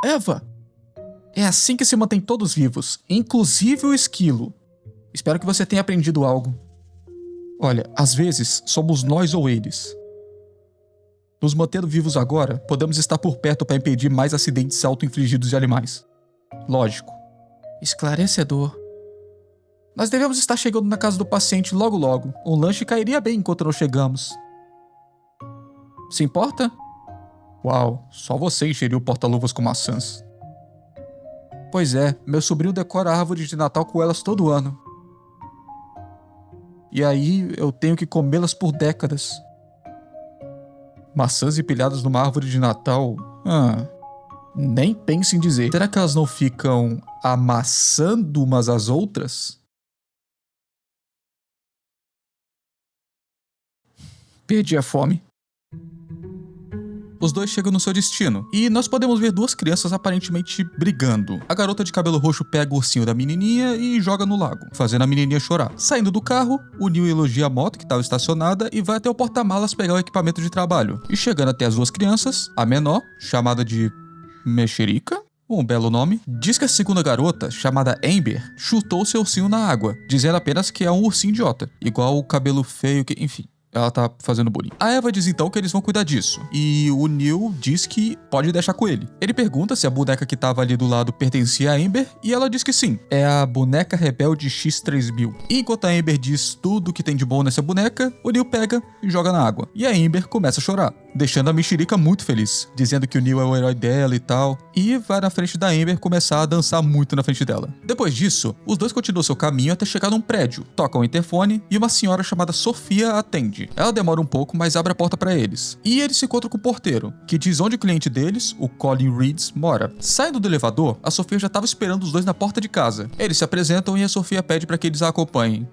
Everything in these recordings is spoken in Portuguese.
Eva! É assim que se mantém todos vivos, inclusive o esquilo. Espero que você tenha aprendido algo. Olha, às vezes somos nós ou eles. Nos mantendo vivos agora, podemos estar por perto para impedir mais acidentes auto-infligidos de animais. Lógico. Esclarecedor. Nós devemos estar chegando na casa do paciente logo logo. Um lanche cairia bem enquanto não chegamos. Se importa? Uau, só você encheria o porta-luvas com maçãs. Pois é, meu sobrinho decora a árvore de Natal com elas todo ano. E aí eu tenho que comê-las por décadas. Maçãs empilhadas numa árvore de Natal? Nem pense em dizer. Será que elas não ficam amassando umas às outras? Perdi a fome. Os dois chegam no seu destino, e nós podemos ver duas crianças aparentemente brigando. A garota de cabelo roxo pega o ursinho da menininha e joga no lago, fazendo a menininha chorar. Saindo do carro, o Neil elogia a moto que estava estacionada e vai até o porta-malas pegar o equipamento de trabalho. E chegando até as duas crianças, a menor, chamada de Mexerica, um belo nome, diz que a segunda garota, chamada Amber, chutou seu ursinho na água, dizendo apenas que é um ursinho idiota, igual o cabelo feio que, enfim. Ela tá fazendo bullying. A Eva diz então que eles vão cuidar disso. E o Neil diz que pode deixar com ele. Ele pergunta se a boneca que tava ali do lado pertencia a Amber e ela diz que sim. É a boneca rebelde X3000. E enquanto a Amber diz tudo que tem de bom nessa boneca, o Neil pega e joga na água. E a Amber começa a chorar, deixando a Mexerica muito feliz, dizendo que o Neil é o herói dela e tal. E vai na frente da Amber começar a dançar muito na frente dela. Depois disso, os dois continuam seu caminho até chegar num prédio, tocam o interfone e uma senhora chamada Sofia atende. Ela demora um pouco, mas abre a porta pra eles. E eles se encontram com o porteiro, que diz onde o cliente deles, o Colin Reeds, mora. Saindo do elevador, a Sofia já estava esperando os dois na porta de casa. Eles se apresentam e a Sofia pede para que eles a acompanhem.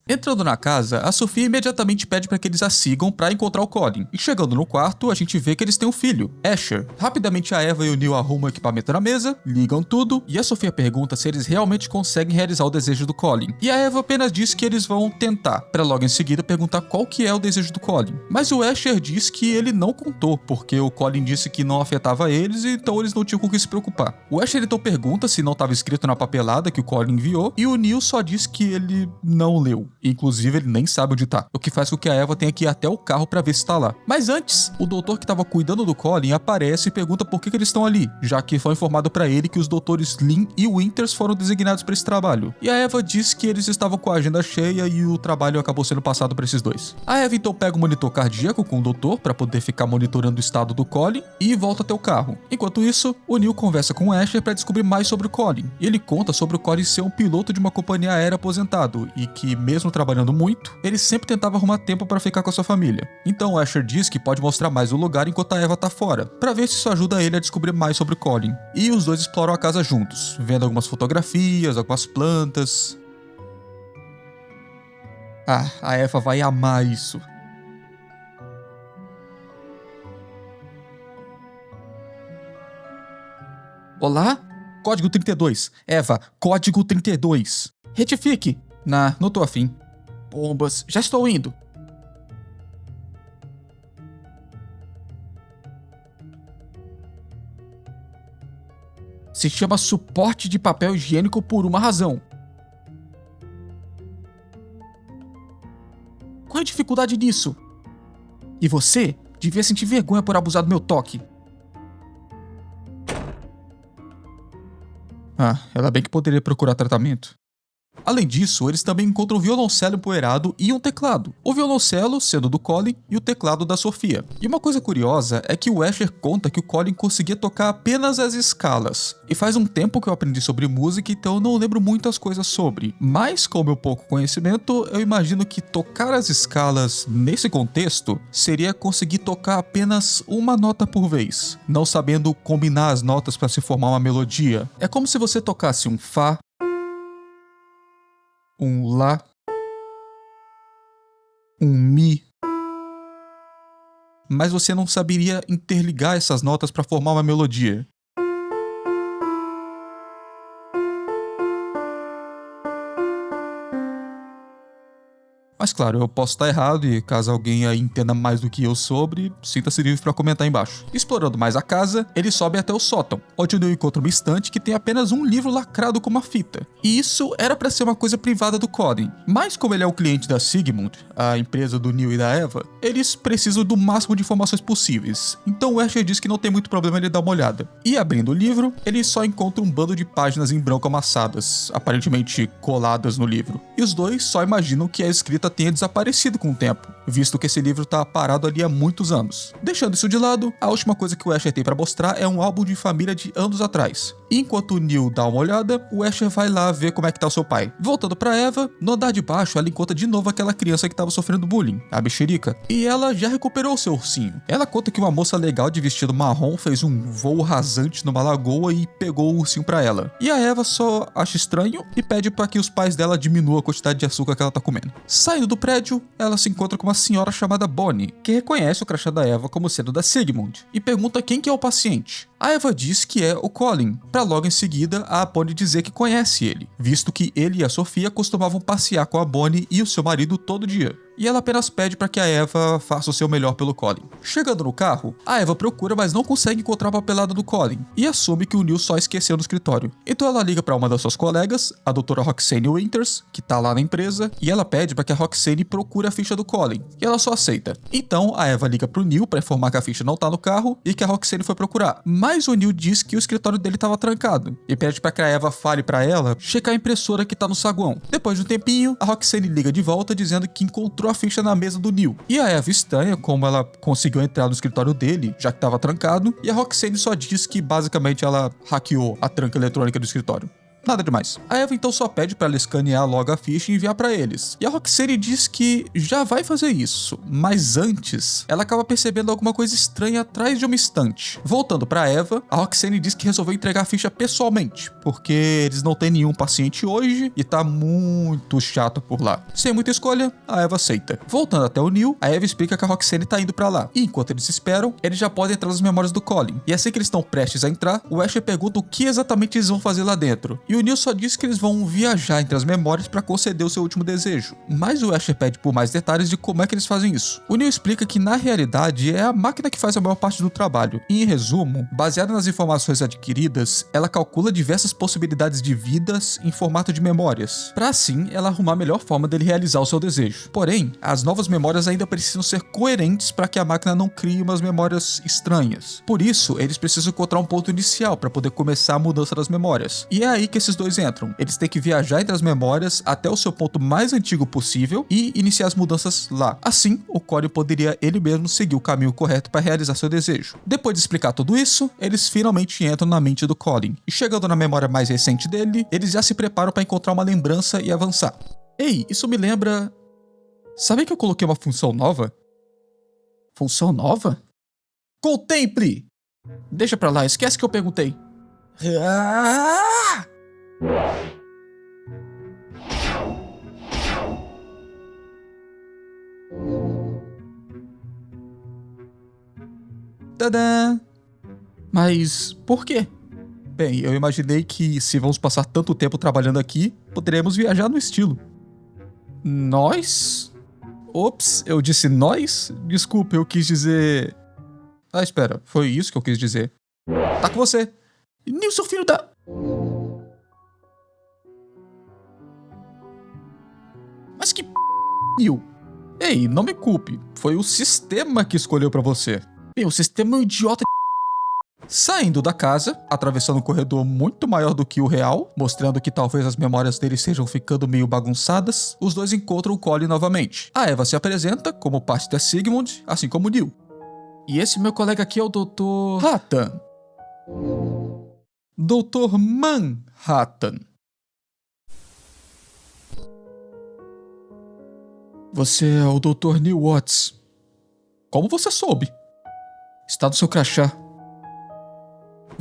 Entrando na casa, a Sofia imediatamente pede para que eles a sigam para encontrar o Colin. E chegando no quarto, a gente vê que eles têm um filho, Asher. Rapidamente a Eva e o Neil arrumam o equipamento na mesa, ligam tudo, e a Sofia pergunta se eles realmente conseguem realizar o desejo do Colin. E a Eva apenas diz que eles vão tentar, para logo em seguida perguntar qual que é o desejo do Colin. Mas o Asher diz que ele não contou, porque o Colin disse que não afetava eles, então eles não tinham com o que se preocupar. O Asher então pergunta se não estava escrito na papelada que o Colin enviou, e o Neil só diz que ele não leu. Inclusive, ele nem sabe onde tá, o que faz com que a Eva tenha que ir até o carro pra ver se tá lá. Mas antes, o doutor que tava cuidando do Colin aparece e pergunta por que eles estão ali, já que foi informado pra ele que os doutores Lynn e Winters foram designados pra esse trabalho. E a Eva diz que eles estavam com a agenda cheia e o trabalho acabou sendo passado pra esses dois. A Eva então pega o monitor cardíaco com o doutor pra poder ficar monitorando o estado do Colin e volta até o carro. Enquanto isso, o Neil conversa com o Asher pra descobrir mais sobre o Colin. E ele conta sobre o Colin ser um piloto de uma companhia aérea aposentado e que, mesmo trabalhando muito, ele sempre tentava arrumar tempo para ficar com a sua família. Então o Asher diz que pode mostrar mais o lugar enquanto a Eva tá fora, para ver se isso ajuda ele a descobrir mais sobre o Colin. E os dois exploram a casa juntos, vendo algumas fotografias, algumas plantas. A Eva vai amar isso. Olá? Código 32. Eva, código 32. Retifique. Não tô afim. Bombas, já estou indo. Se chama suporte de papel higiênico por uma razão. Qual é a dificuldade nisso? E você devia sentir vergonha por abusar do meu toque. Ela bem que poderia procurar tratamento. Além disso, eles também encontram um violoncelo empoeirado e um teclado. O violoncelo sendo do Colin e o teclado da Sofia. E uma coisa curiosa é que o Asher conta que o Colin conseguia tocar apenas as escalas. E faz um tempo que eu aprendi sobre música, então eu não lembro muitas coisas sobre. Mas, com meu pouco conhecimento, eu imagino que tocar as escalas nesse contexto seria conseguir tocar apenas uma nota por vez, não sabendo combinar as notas para se formar uma melodia. É como se você tocasse um Fá, um Lá, um Mi, mas você não saberia interligar essas notas para formar uma melodia. Mas claro, eu posso estar errado e caso alguém aí entenda mais do que eu sobre, sinta-se livre para comentar embaixo. Explorando mais a casa, eles sobem até o sótão, onde o Neil encontra uma estante que tem apenas um livro lacrado com uma fita. E isso era para ser uma coisa privada do Colin, mas como ele é o cliente da Sigmund, a empresa do Neil e da Eva, eles precisam do máximo de informações possíveis. Então o Asher diz que não tem muito problema ele dar uma olhada. E abrindo o livro, ele só encontra um bando de páginas em branco amassadas, aparentemente coladas no livro. E os dois só imaginam que a escrita tenha desaparecido com o tempo, visto que esse livro tá parado ali há muitos anos. Deixando isso de lado, a última coisa que o Asher tem pra mostrar é um álbum de família de anos atrás. E enquanto o Neil dá uma olhada, o Asher vai lá ver como é que tá o seu pai. Voltando pra Eva, no andar de baixo ela encontra de novo aquela criança que tava sofrendo bullying, a Mexerica, e ela já recuperou o seu ursinho. Ela conta que uma moça legal de vestido marrom fez um voo rasante numa lagoa e pegou o ursinho pra ela. E a Eva só acha estranho e pede pra que os pais dela diminuam a quantidade de açúcar que ela tá comendo. Saindo do prédio, ela se encontra com uma senhora chamada Bonnie, que reconhece o crachá da Eva como sendo da Sigmund, e pergunta quem que é o paciente. A Eva diz que é o Colin, pra logo em seguida a Bonnie dizer que conhece ele, visto que ele e a Sofia costumavam passear com a Bonnie e o seu marido todo dia. E ela apenas pede para que a Eva faça o seu melhor pelo Colin. Chegando no carro, a Eva procura, mas não consegue encontrar a papelada do Colin, e assume que o Neil só esqueceu no escritório. Então ela liga para uma das suas colegas, a doutora Roxane Winters, que tá lá na empresa, e ela pede para que a Roxane procure a ficha do Colin, e ela só aceita. Então a Eva liga pro Neil para informar que a ficha não tá no carro e que a Roxane foi procurar. Mas o Neil diz que o escritório dele tava trancado, e pede para que a Eva fale para ela checar a impressora que tá no saguão. Depois de um tempinho, a Roxane liga de volta dizendo que encontrou a ficha na mesa do Neil. E a Eva estranha como ela conseguiu entrar no escritório dele, já que estava trancado, e a Roxane só diz que basicamente ela hackeou a tranca eletrônica do escritório. Nada demais. A Eva então só pede pra ela escanear logo a ficha e enviar pra eles. E a Roxane diz que já vai fazer isso, mas antes, ela acaba percebendo alguma coisa estranha atrás de uma estante. Voltando pra Eva, a Roxane diz que resolveu entregar a ficha pessoalmente, porque eles não têm nenhum paciente hoje e tá muito chato por lá. Sem muita escolha, a Eva aceita. Voltando até o Neil, a Eva explica que a Roxane tá indo pra lá. E enquanto eles esperam, eles já podem entrar nas memórias do Colin. E assim que eles estão prestes a entrar, o Asher pergunta o que exatamente eles vão fazer lá dentro. E o Neil só diz que eles vão viajar entre as memórias para conceder o seu último desejo. Mas o Asher pede por mais detalhes de como é que eles fazem isso. O Neil explica que na realidade é a máquina que faz a maior parte do trabalho. E em resumo, baseada nas informações adquiridas, ela calcula diversas possibilidades de vidas em formato de memórias, para assim ela arrumar a melhor forma dele realizar o seu desejo. Porém, as novas memórias ainda precisam ser coerentes para que a máquina não crie umas memórias estranhas. Por isso, eles precisam encontrar um ponto inicial para poder começar a mudança das memórias. E é aí que esses dois entram. Eles têm que viajar entre as memórias até o seu ponto mais antigo possível e iniciar as mudanças lá. Assim, o Colin poderia ele mesmo seguir o caminho correto para realizar seu desejo. Depois de explicar tudo isso, eles finalmente entram na mente do Colin. E chegando na memória mais recente dele, eles já se preparam para encontrar uma lembrança e avançar. Ei, isso me lembra... Sabe que eu coloquei uma função nova? Função nova? Contemple! Deixa pra lá, esquece que eu perguntei. Ah! Tadã! Mas por quê? Bem, eu imaginei que se vamos passar tanto tempo trabalhando aqui, poderemos viajar no estilo. Nós? Ops, eu disse nós? Desculpa, eu quis dizer... Ah, espera, foi isso que eu quis dizer. Tá com você. Nilson, filho da... Mas que Nil? Ei, não me culpe. Foi o sistema que escolheu pra você. Bem, o sistema é um idiota. Saindo da casa, atravessando um corredor muito maior do que o real, mostrando que talvez as memórias dele estejam ficando meio bagunçadas, os dois encontram o Colin novamente. A Eva se apresenta como parte da Sigmund, assim como o Neil. E esse meu colega aqui é o Dr. Hatton. Dr. Manhattan. Você é o Dr. Neil Watts. Como você soube? Está no seu crachá.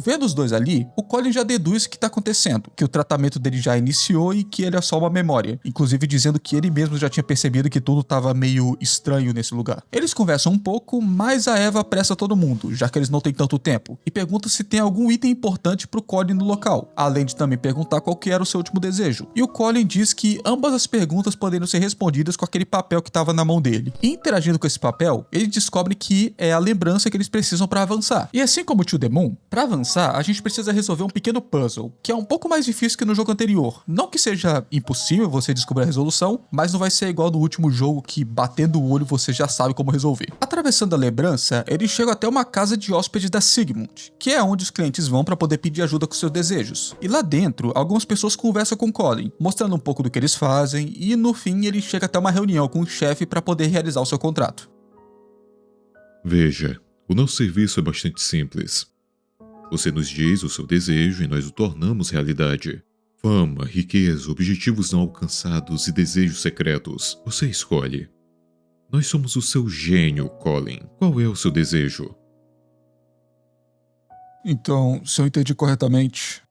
Vendo os dois ali, o Colin já deduz o que tá acontecendo, que o tratamento dele já iniciou e que ele é só uma memória, inclusive dizendo que ele mesmo já tinha percebido que tudo tava meio estranho nesse lugar. Eles conversam um pouco, mas a Eva apressa todo mundo, já que eles não têm tanto tempo, e pergunta se tem algum item importante pro Colin no local, além de também perguntar qual que era o seu último desejo. E o Colin diz que ambas as perguntas poderiam ser respondidas com aquele papel que tava na mão dele. E interagindo com esse papel, ele descobre que é a lembrança que eles precisam pra avançar. E assim como o To The Moon, pra avançar, a gente precisa resolver um pequeno puzzle, que é um pouco mais difícil que no jogo anterior. Não que seja impossível você descobrir a resolução, mas não vai ser igual no último jogo que, batendo o olho, você já sabe como resolver. Atravessando a lembrança, eles chegam até uma casa de hóspedes da Sigmund, que é onde os clientes vão para poder pedir ajuda com seus desejos. E lá dentro, algumas pessoas conversam com Colin, mostrando um pouco do que eles fazem, e no fim ele chega até uma reunião com o chefe para poder realizar o seu contrato. Veja, o nosso serviço é bastante simples. Você nos diz o seu desejo e nós o tornamos realidade. Fama, riqueza, objetivos não alcançados e desejos secretos. Você escolhe. Nós somos o seu gênio, Colin. Qual é o seu desejo? Então, se eu entendi corretamente,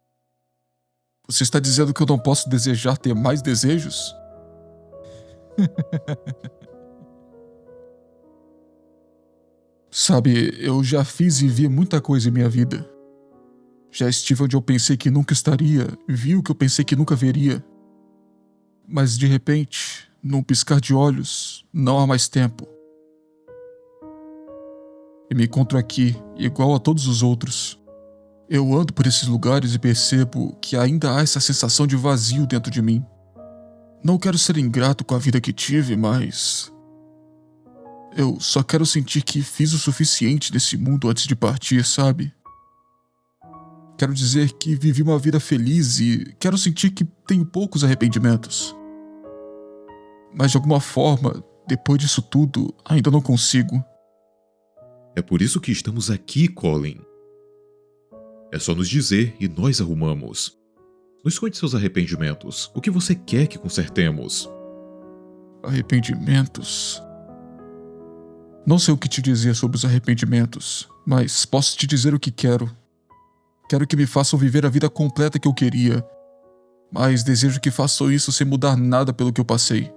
você está dizendo que eu não posso desejar ter mais desejos? Sabe, eu já fiz e vi muita coisa em minha vida. Já estive onde eu pensei que nunca estaria, vi o que eu pensei que nunca veria. Mas de repente, num piscar de olhos, não há mais tempo. E me encontro aqui, igual a todos os outros. Eu ando por esses lugares e percebo que ainda há essa sensação de vazio dentro de mim. Não quero ser ingrato com a vida que tive, mas eu só quero sentir que fiz o suficiente nesse mundo antes de partir, sabe? Quero dizer que vivi uma vida feliz e quero sentir que tenho poucos arrependimentos. Mas de alguma forma, depois disso tudo, ainda não consigo. É por isso que estamos aqui, Colin. É só nos dizer e nós arrumamos. Nos conte seus arrependimentos. O que você quer que consertemos? Arrependimentos? Não sei o que te dizer sobre os arrependimentos, mas posso te dizer o que quero. Quero que me façam viver a vida completa que eu queria, mas desejo que façam isso sem mudar nada pelo que eu passei.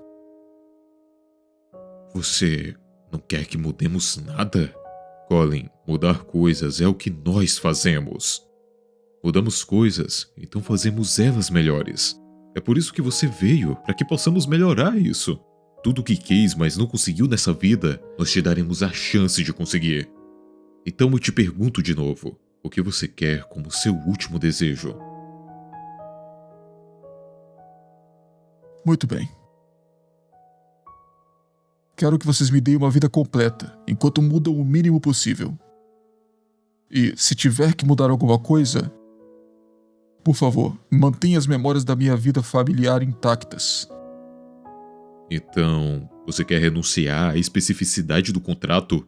Você não quer que mudemos nada? Colin, mudar coisas é o que nós fazemos. Mudamos coisas, então fazemos elas melhores. É por isso que você veio, para que possamos melhorar isso. Tudo o que quis, mas não conseguiu nessa vida, nós te daremos a chance de conseguir. Então eu te pergunto de novo, o que você quer como seu último desejo? Muito bem. Quero que vocês me deem uma vida completa, enquanto mudam o mínimo possível. E, se tiver que mudar alguma coisa, por favor, mantenha as memórias da minha vida familiar intactas. Então, você quer renunciar à especificidade do contrato?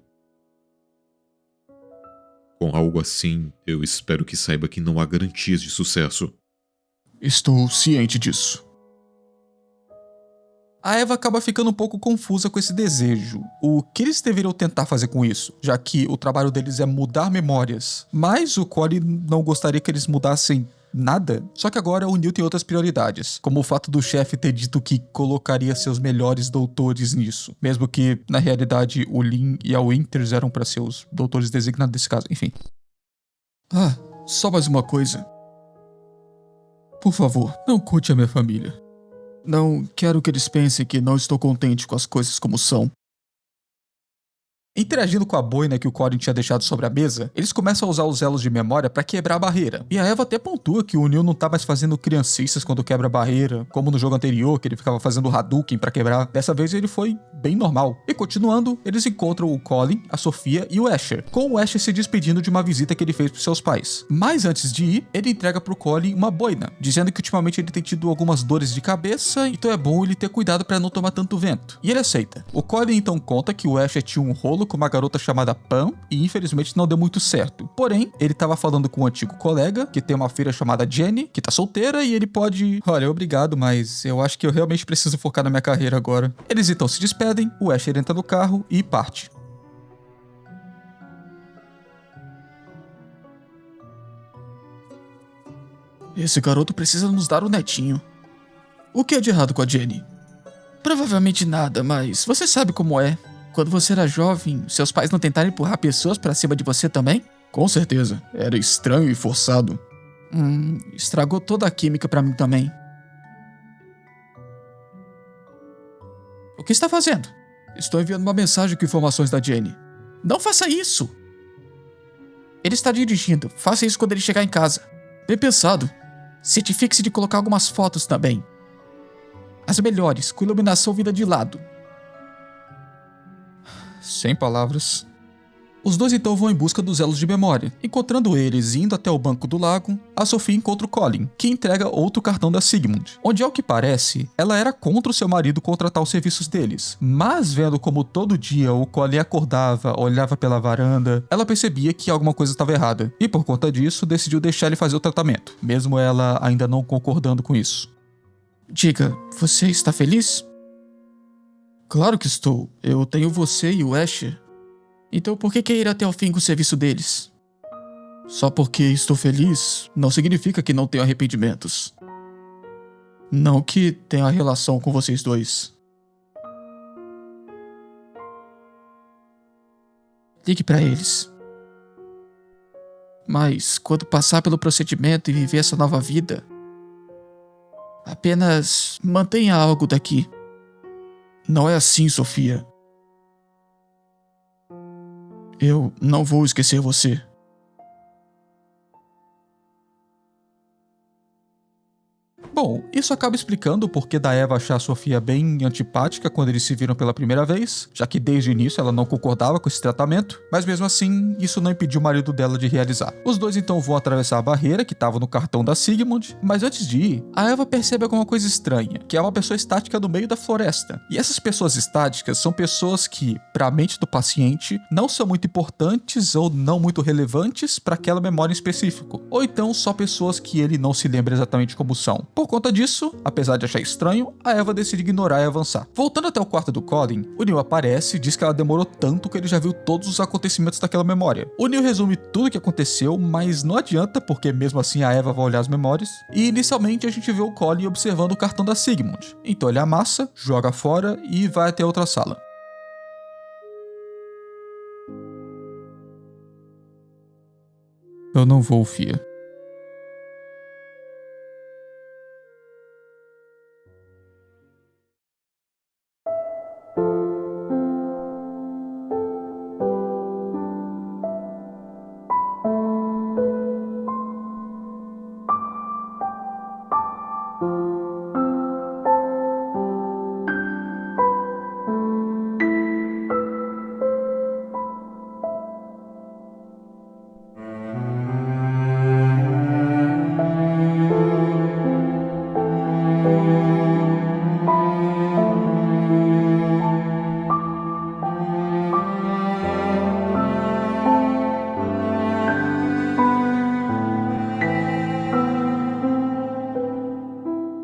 Com algo assim, eu espero que saiba que não há garantias de sucesso. Estou ciente disso. A Eva acaba ficando um pouco confusa com esse desejo. O que eles deveriam tentar fazer com isso? Já que o trabalho deles é mudar memórias. Mas o Colin não gostaria que eles mudassem nada. Só que agora o Neil tem outras prioridades, como o fato do chefe ter dito que colocaria seus melhores doutores nisso. Mesmo que, na realidade, o Lin e a Winters eram para ser os doutores designados desse caso, enfim. Só mais uma coisa. Por favor, não conte a minha família. Não quero que eles pensem que não estou contente com as coisas como são. Interagindo com a boina que o Colin tinha deixado sobre a mesa, eles começam a usar os elos de memória pra quebrar a barreira. E a Eva até pontua que o Neil não tá mais fazendo criancices quando quebra a barreira, como no jogo anterior, que ele ficava fazendo Hadouken pra quebrar. Dessa vez ele foi bem normal. E continuando, eles encontram o Colin, a Sofia e o Asher, com o Asher se despedindo de uma visita que ele fez pros seus pais. Mas antes de ir, ele entrega pro Colin uma boina, dizendo que ultimamente ele tem tido algumas dores de cabeça, então é bom ele ter cuidado pra não tomar tanto vento. E ele aceita. O Colin então conta que o Asher tinha um rolo com uma garota chamada Pam e infelizmente não deu muito certo. Porém, ele tava falando com um antigo colega que tem uma filha chamada Jenny, que tá solteira, e ele pode... Olha, obrigado, mas eu acho que eu realmente preciso focar na minha carreira agora. Eles então se despedem, o Asher entra no carro e parte. Esse garoto precisa nos dar um netinho. O que é de errado com a Jenny? Provavelmente nada, mas você sabe como é. Quando você era jovem, seus pais não tentaram empurrar pessoas pra cima de você também? Com certeza. Era estranho e forçado. Estragou toda a química pra mim também. O que está fazendo? Estou enviando uma mensagem com informações da Jenny. Não faça isso! Ele está dirigindo. Faça isso quando ele chegar em casa. Bem pensado. Certifique-se de colocar algumas fotos também. As melhores, com iluminação vinda de lado. Sem palavras. Os dois então vão em busca dos elos de memória. Encontrando eles e indo até o banco do lago, a Sophie encontra o Colin, que entrega outro cartão da Sigmund, onde, ao que parece, ela era contra o seu marido contratar os serviços deles. Mas vendo como todo dia o Colin acordava, olhava pela varanda, ela percebia que alguma coisa estava errada. E por conta disso, decidiu deixar ele fazer o tratamento, mesmo ela ainda não concordando com isso. Diga, você está feliz? Claro que estou. Eu tenho você e o Asher. Então por que quer ir até o fim com o serviço deles? Só porque estou feliz não significa que não tenho arrependimentos. Não que tenha relação com vocês dois. Ligue para eles. Mas quando passar pelo procedimento e viver essa nova vida, apenas mantenha algo daqui. Não é assim, Sofia. Eu não vou esquecer você. Bom, isso acaba explicando o porquê da Eva achar a Sofia bem antipática quando eles se viram pela primeira vez, já que desde o início ela não concordava com esse tratamento, mas mesmo assim, isso não impediu o marido dela de realizar. Os dois então vão atravessar a barreira que estava no cartão da Sigmund, mas antes de ir, a Eva percebe alguma coisa estranha, que é uma pessoa estática no meio da floresta. E essas pessoas estáticas são pessoas que, para a mente do paciente, não são muito importantes ou não muito relevantes para aquela memória em específico, ou então só pessoas que ele não se lembra exatamente como são. Por conta disso, apesar de achar estranho, a Eva decide ignorar e avançar. Voltando até o quarto do Colin, o Neil aparece e diz que ela demorou tanto que ele já viu todos os acontecimentos daquela memória. O Neil resume tudo o que aconteceu, mas não adianta, porque mesmo assim a Eva vai olhar as memórias, e inicialmente a gente vê o Colin observando o cartão da Sigmund. Então ele amassa, joga fora e vai até outra sala. Eu não vou, Fia.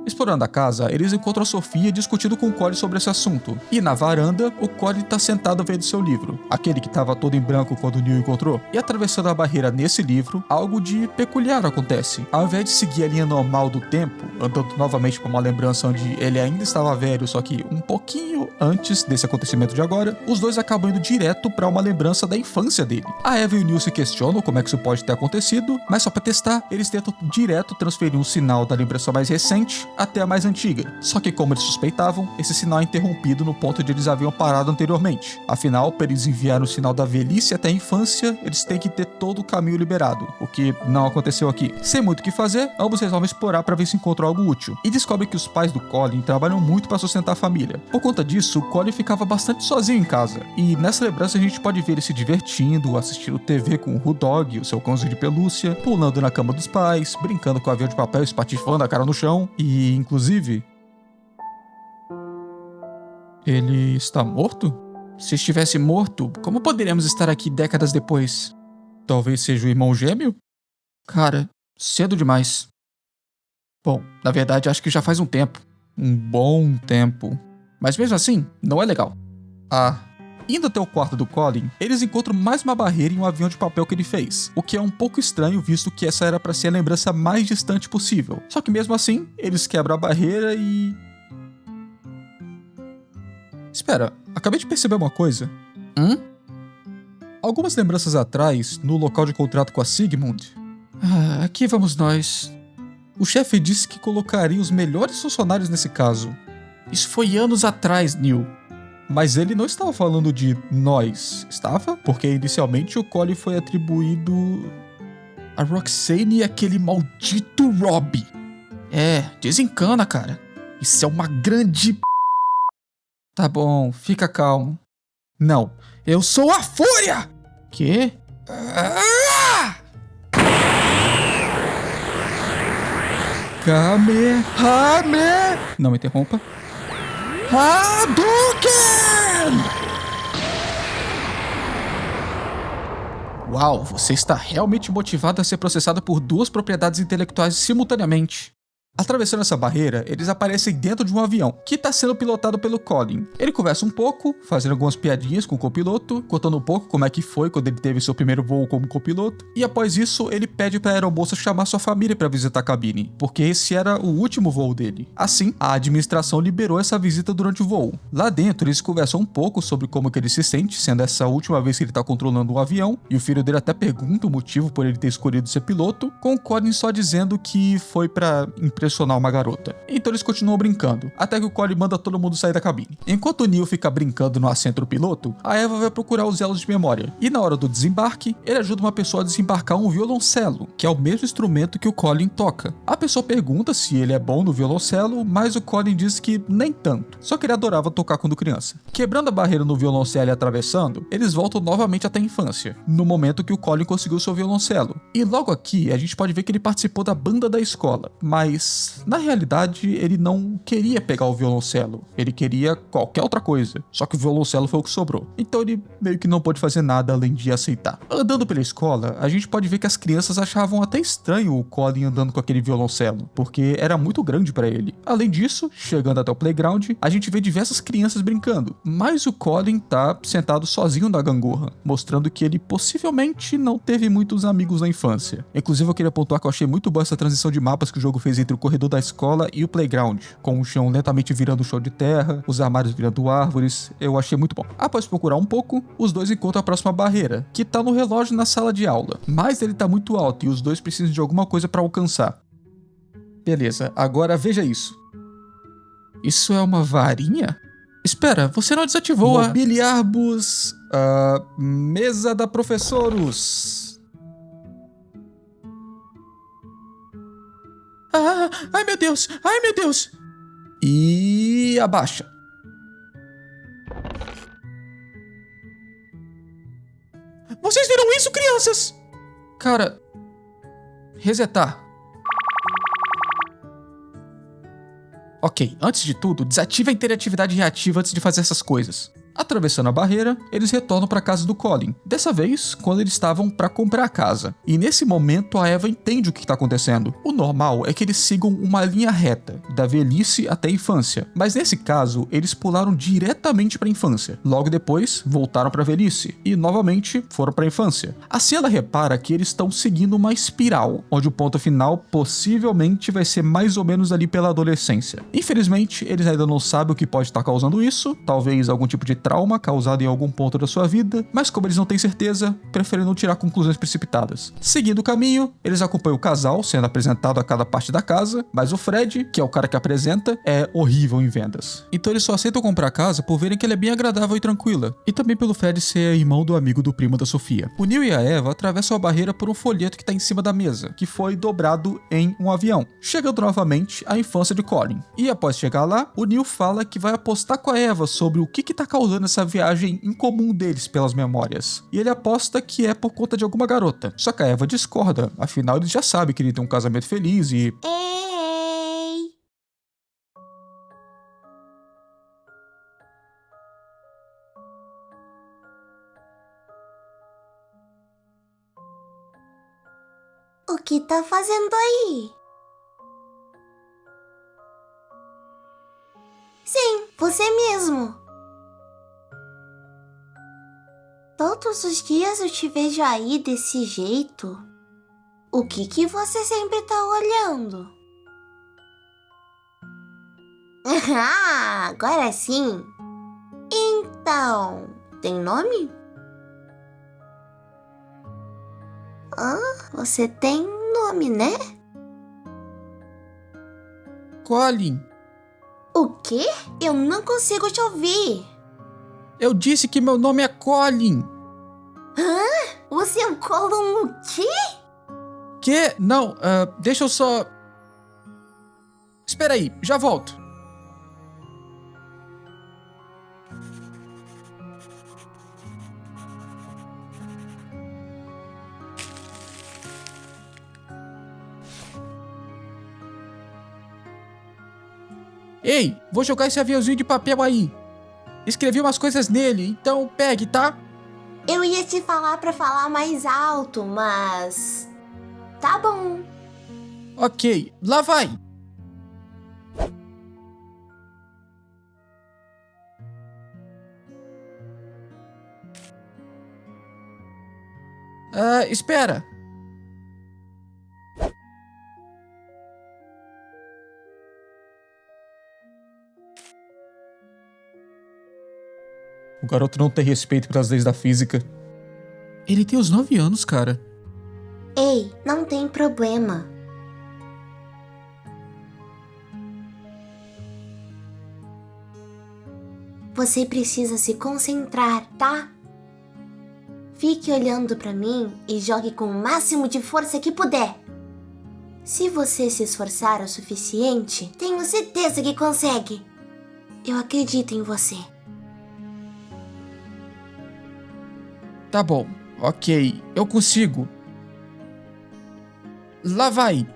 Explorando a casa, eles encontram a Sofia discutindo com o Colin sobre esse assunto. E na varanda, o Colin tá sentado vendo seu livro, aquele que estava todo em branco quando o Neil encontrou. E atravessando a barreira nesse livro, algo de peculiar acontece. Ao invés de seguir a linha normal do tempo, andando novamente para uma lembrança onde ele ainda estava velho, só que um pouquinho antes desse acontecimento de agora, os dois acabam indo direto para uma lembrança da infância dele. A Eva e o Neil se questionam como é que isso pode ter acontecido, mas só para testar, eles tentam direto transferir um sinal da lembrança mais recente até a mais antiga. Só que, como eles suspeitavam, esse sinal é interrompido no ponto onde eles haviam parado anteriormente. Afinal, para eles enviarem o sinal da velhice até a infância, eles têm que ter todo o caminho liberado, o que não aconteceu aqui. Sem muito o que fazer, ambos resolvem explorar para ver se encontram algo útil, e descobrem que os pais do Colin trabalham muito para sustentar a família. Por conta disso, o Colin ficava bastante sozinho em casa, e nessa lembrança a gente pode ver ele se divertindo, assistindo TV com o Rudog, o seu cãozinho de pelúcia, pulando na cama dos pais, brincando com o avião de papel, espatifando a cara no chão, e inclusive, ele está morto? Se estivesse morto, como poderíamos estar aqui décadas depois? Talvez seja o irmão gêmeo? Cara, cedo demais. Bom, na verdade acho que já faz um tempo. Um bom tempo. Mas mesmo assim, não é legal. Ah, Indo até o quarto do Colin, eles encontram mais uma barreira em um avião de papel que ele fez, o que é um pouco estranho visto que essa era pra ser a lembrança mais distante possível. Só que mesmo assim, eles quebram a barreira e... Espera, acabei de perceber uma coisa. Algumas lembranças atrás, no local de contrato com a Sigmund... aqui vamos nós. O chefe disse que colocaria os melhores funcionários nesse caso. Isso foi anos atrás, Neil. Mas ele não estava falando de nós, estava? Porque inicialmente o Colin foi atribuído a Roxane e aquele maldito Rob. Desencana, cara. Isso é uma grande... Tá bom, fica calmo. Não, eu sou a Fúria! Quê? Kamehameha! Não me interrompa. Hadouken! Uau, você está realmente motivado a ser processado por duas propriedades intelectuais simultaneamente. Atravessando essa barreira, eles aparecem dentro de um avião, que está sendo pilotado pelo Colin. Ele conversa um pouco, fazendo algumas piadinhas com o copiloto, contando um pouco como é que foi quando ele teve seu primeiro voo como copiloto, e após isso, ele pede para a aeromoça chamar sua família para visitar a cabine, porque esse era o último voo dele. Assim, a administração liberou essa visita durante o voo. Lá dentro, eles conversam um pouco sobre como que ele se sente, sendo essa a última vez que ele está controlando um avião, e o filho dele até pergunta o motivo por ele ter escolhido ser piloto, com o Colin só dizendo que foi para impressionar uma garota. Então eles continuam brincando, até que o Colin manda todo mundo sair da cabine. Enquanto o Neil fica brincando no assento do piloto, a Eva vai procurar os elos de memória, e na hora do desembarque, ele ajuda uma pessoa a desembarcar um violoncelo, que é o mesmo instrumento que o Colin toca. A pessoa pergunta se ele é bom no violoncelo, mas o Colin diz que nem tanto, só que ele adorava tocar quando criança. Quebrando a barreira no violoncelo e atravessando, eles voltam novamente até a infância, no momento que o Colin conseguiu seu violoncelo. E logo aqui, a gente pode ver que ele participou da banda da escola, mas na realidade ele não queria pegar o violoncelo, ele queria qualquer outra coisa, só que o violoncelo foi o que sobrou. Então ele meio que não pôde fazer nada além de aceitar. Andando pela escola, a gente pode ver que as crianças achavam até estranho o Colin andando com aquele violoncelo, porque era muito grande pra ele. Além disso, chegando até o playground, a gente vê diversas crianças brincando, mas o Colin tá sentado sozinho na gangorra, mostrando que ele possivelmente não teve muitos amigos na infância. Inclusive eu queria pontuar que eu achei muito boa essa transição de mapas que o jogo fez entre o corredor da escola e o playground, com o chão lentamente virando chão de terra, os armários virando árvores. Eu achei muito bom. Após procurar um pouco, os dois encontram a próxima barreira, que tá no relógio na sala de aula, mas ele tá muito alto e os dois precisam de alguma coisa para alcançar. Beleza, agora veja isso. Isso é uma varinha? Espera, você não desativou a... Mobiliarbus... mesa da professoros... Ai meu Deus! Ai meu Deus! E abaixa. Vocês viram isso, crianças? Cara, resetar. Ok, antes de tudo, desative a interatividade reativa antes de fazer essas coisas. Atravessando a barreira, eles retornam para a casa do Colin, dessa vez quando eles estavam para comprar a casa. E nesse momento a Eva entende o que está acontecendo. O normal é que eles sigam uma linha reta, da velhice até a infância, mas nesse caso eles pularam diretamente para a infância. Logo depois, voltaram para a velhice e novamente foram para a infância. Assim ela repara que eles estão seguindo uma espiral, onde o ponto final possivelmente vai ser mais ou menos ali pela adolescência. Infelizmente, eles ainda não sabem o que pode estar causando isso, talvez algum tipo de trauma causado em algum ponto da sua vida, mas como eles não têm certeza, preferem não tirar conclusões precipitadas. Seguindo o caminho, eles acompanham o casal sendo apresentado a cada parte da casa, mas o Fred, que é o cara que apresenta, é horrível em vendas. Então eles só aceitam comprar a casa por verem que ela é bem agradável e tranquila, e também pelo Fred ser irmão do amigo do primo da Sofia. O Neil e a Eva atravessam a barreira por um folheto que está em cima da mesa, que foi dobrado em um avião, chegando novamente à infância de Colin. E após chegar lá, o Neil fala que vai apostar com a Eva sobre o que está causando essa viagem incomum deles pelas memórias. E ele aposta que é por conta de alguma garota. Só que a Eva discorda, afinal eles já sabem que ele tem um casamento feliz e... Ei! O que tá fazendo aí? Sim, você mesmo. Todos os dias eu te vejo aí desse jeito. O que você sempre tá olhando? Ah, agora sim. Então, tem nome? Você tem nome, né? Colin, O quê? Eu não consigo te ouvir. eu disse que meu nome é Colin. Você é o Colin o quê? Que? Não, deixa eu só... Espera aí, já volto. Ei, vou jogar esse aviãozinho de papel aí. Escrevi umas coisas nele, então pegue, tá? Eu ia te falar pra falar mais alto, mas... Tá bom. Ok, lá vai. Espera. O garoto não tem respeito pelas leis da física. Ele tem uns 9 anos, cara. Ei, não tem problema. Você precisa se concentrar, tá? Fique olhando pra mim e jogue com o máximo de força que puder. Se você se esforçar o suficiente, tenho certeza que consegue. Eu acredito em você. Tá bom, ok, eu consigo. Lá vai.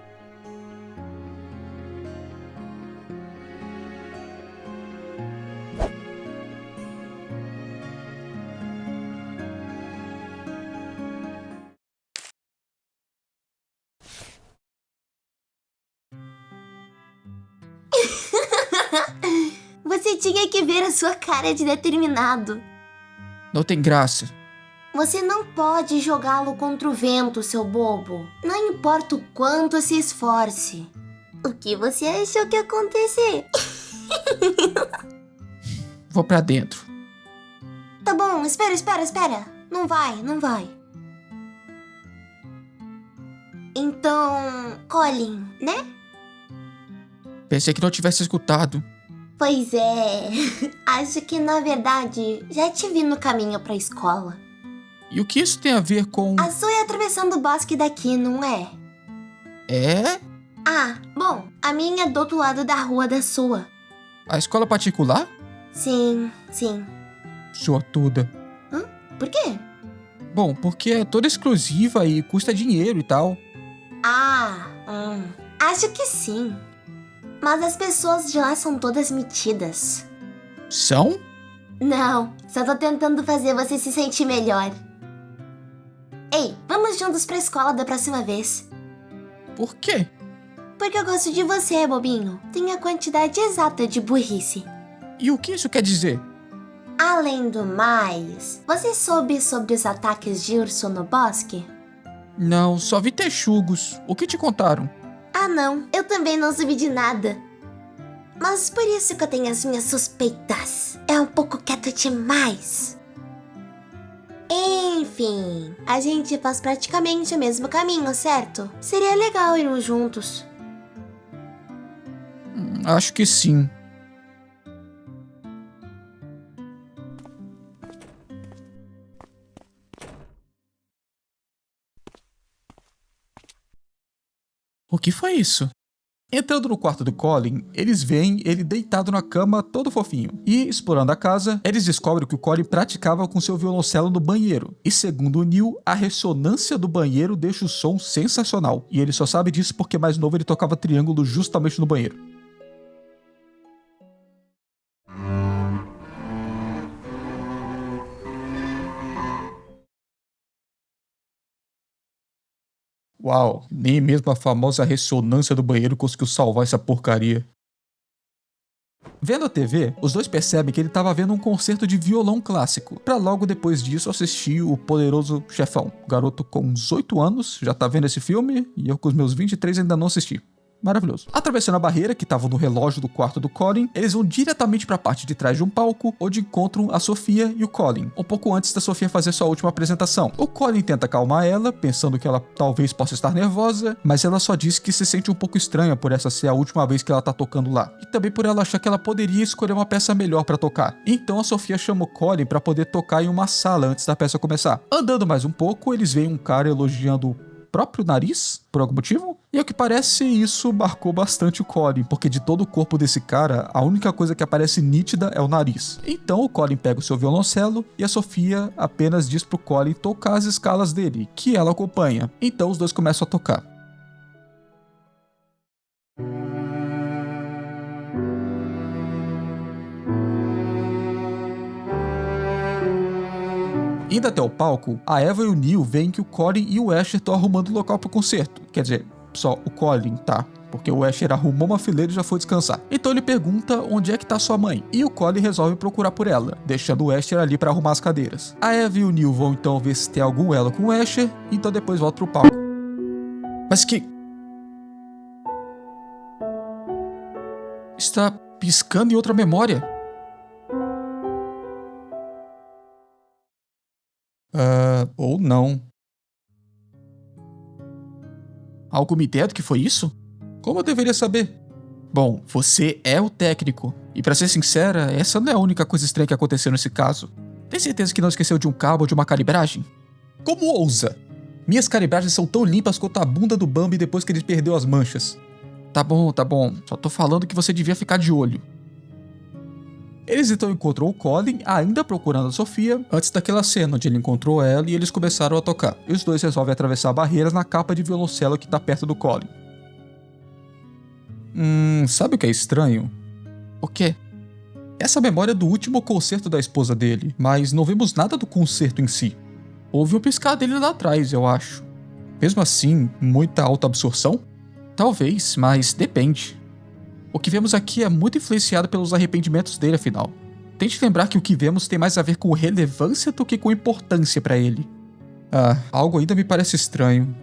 Você tinha que ver a sua cara de determinado. Não tem graça. Você não pode jogá-lo contra o vento, seu bobo. Não importa o quanto se esforce. O que você achou que ia acontecer? Vou pra dentro. Tá bom, espera. Não vai. Então, Colin, né? Pensei que não tivesse escutado. Pois é. Acho que na verdade já te vi no caminho pra escola. E o que isso tem a ver com... A sua é atravessando o bosque daqui, não é? É? Ah, bom, a minha é do outro lado da rua da sua. A escola particular? Sim. Sortuda. Por quê? Bom, porque é toda exclusiva e custa dinheiro e tal. Acho que sim. Mas as pessoas de lá são todas metidas. São? Não, só tô tentando fazer você se sentir melhor. Ei, vamos juntos pra escola da próxima vez. Por quê? Porque eu gosto de você, bobinho. Tem a quantidade exata de burrice. E o que isso quer dizer? Além do mais, você soube sobre os ataques de urso no bosque? Não, só vi texugos. O que te contaram? Ah não, eu também não soube de nada. Mas por isso que eu tenho as minhas suspeitas. É um pouco quieto demais. Enfim, a gente faz praticamente o mesmo caminho, certo? Seria legal irmos juntos. Acho que sim. O que foi isso? Entrando no quarto do Colin, eles veem ele deitado na cama todo fofinho. E, explorando a casa, eles descobrem que o Colin praticava com seu violoncelo no banheiro. E segundo o Neil, a ressonância do banheiro deixa o som sensacional. E ele só sabe disso porque mais novo ele tocava triângulo justamente no banheiro. Uau, nem mesmo a famosa ressonância do banheiro conseguiu salvar essa porcaria. Vendo a TV, os dois percebem que ele estava vendo um concerto de violão clássico, pra logo depois disso assistir O Poderoso Chefão. O garoto com 18 anos já tá vendo esse filme e eu com os meus 23 ainda não assisti. Maravilhoso. Atravessando a barreira que estava no relógio do quarto do Colin, eles vão diretamente para a parte de trás de um palco, onde encontram a Sofia e o Colin, um pouco antes da Sofia fazer sua última apresentação. O Colin tenta acalmar ela, pensando que ela talvez possa estar nervosa, mas ela só diz que se sente um pouco estranha por essa ser a última vez que ela tá tocando lá, e também por ela achar que ela poderia escolher uma peça melhor para tocar. Então a Sofia chama o Colin para poder tocar em uma sala antes da peça começar. Andando mais um pouco, eles veem um cara elogiando o próprio nariz, por algum motivo, e ao que parece isso marcou bastante o Colin, porque de todo o corpo desse cara, a única coisa que aparece nítida é o nariz. Então o Colin pega o seu violoncelo e a Sofia apenas diz pro Colin tocar as escalas dele, que ela acompanha. Então os dois começam a tocar. Indo até o palco, a Eva e o Neil veem que o Colin e o Asher estão arrumando o local pro concerto. Quer dizer, só o Colin, tá? Porque o Asher arrumou uma fileira e já foi descansar. Então ele pergunta onde é que tá sua mãe. E o Colin resolve procurar por ela, deixando o Asher ali pra arrumar as cadeiras. A Eva e o Neil vão então ver se tem algum elo com o Asher, então depois volta pro palco. Mas que... está piscando em outra memória. Ou não. Algo me der do que foi isso? Como eu deveria saber? Bom, você é o técnico. E pra ser sincera, essa não é a única coisa estranha que aconteceu nesse caso. Tem certeza que não esqueceu de um cabo ou de uma calibragem? Como ousa? Minhas calibragens são tão limpas quanto a bunda do Bambi depois que ele perdeu as manchas. Tá bom. Só tô falando que você devia ficar de olho. Eles então encontram o Colin, ainda procurando a Sofia, antes daquela cena onde ele encontrou ela e eles começaram a tocar. E os dois resolvem atravessar barreiras na capa de violoncelo que tá perto do Colin. Sabe o que é estranho? O quê? Essa memória é do último concerto da esposa dele, mas não vimos nada do concerto em si. Houve um piscar dele lá atrás, eu acho. Mesmo assim, muita autoabsorção? Talvez, mas depende. O que vemos aqui é muito influenciado pelos arrependimentos dele, afinal. Tente lembrar que o que vemos tem mais a ver com relevância do que com importância pra ele. Algo ainda me parece estranho.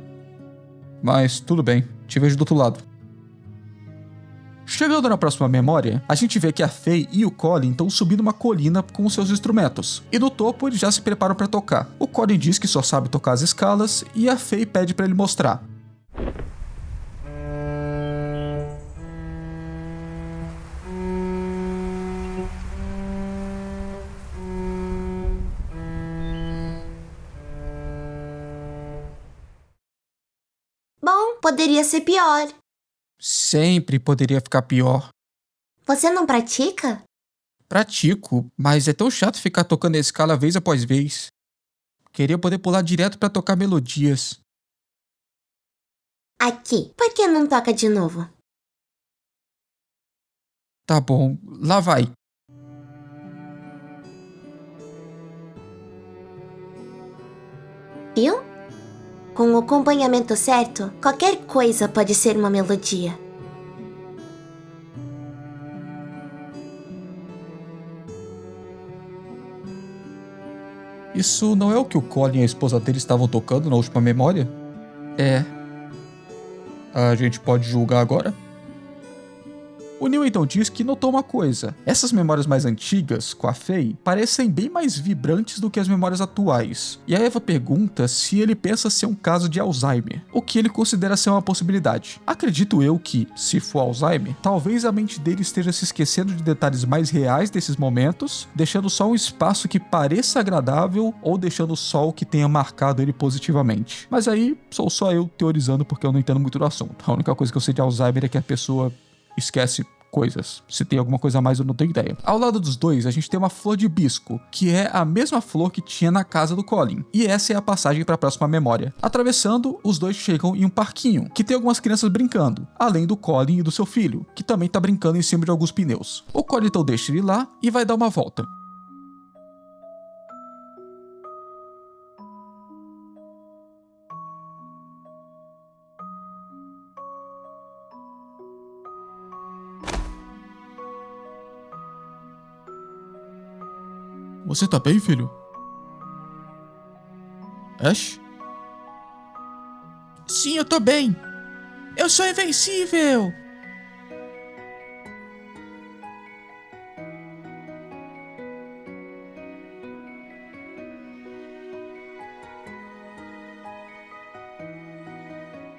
Mas tudo bem, te vejo do outro lado. Chegando na próxima memória, a gente vê que a Faye e o Colin estão subindo uma colina com seus instrumentos. E no topo eles já se preparam pra tocar. O Colin diz que só sabe tocar as escalas e a Faye pede pra ele mostrar. Bom, poderia ser pior. Sempre poderia ficar pior. Você não pratica? Pratico, mas é tão chato ficar tocando a escala vez após vez. Queria poder pular direto pra tocar melodias. Aqui, por que não toca de novo? Tá bom, lá vai. Viu? Com o acompanhamento certo, qualquer coisa pode ser uma melodia. Isso não é o que o Colin e a esposa dele estavam tocando na última memória? É. A gente pode julgar agora? O Neil então diz que notou uma coisa. Essas memórias mais antigas, com a Faye, parecem bem mais vibrantes do que as memórias atuais. E a Eva pergunta se ele pensa ser um caso de Alzheimer, o que ele considera ser uma possibilidade. Acredito eu que, se for Alzheimer, talvez a mente dele esteja se esquecendo de detalhes mais reais desses momentos, deixando só um espaço que pareça agradável ou deixando só o que tenha marcado ele positivamente. Mas aí, sou só eu teorizando porque eu não entendo muito do assunto. A única coisa que eu sei de Alzheimer é que a pessoa esquece coisas. Se tem alguma coisa a mais, eu não tenho ideia. Ao lado dos dois, a gente tem uma flor de hibisco, que é a mesma flor que tinha na casa do Colin. E essa é a passagem para a próxima memória. Atravessando, os dois chegam em um parquinho, que tem algumas crianças brincando, além do Colin e do seu filho, que também tá brincando em cima de alguns pneus. O Colin então deixa ele lá e vai dar uma volta. Você tá bem, filho? Ash? Sim, eu tô bem. Eu sou invencível!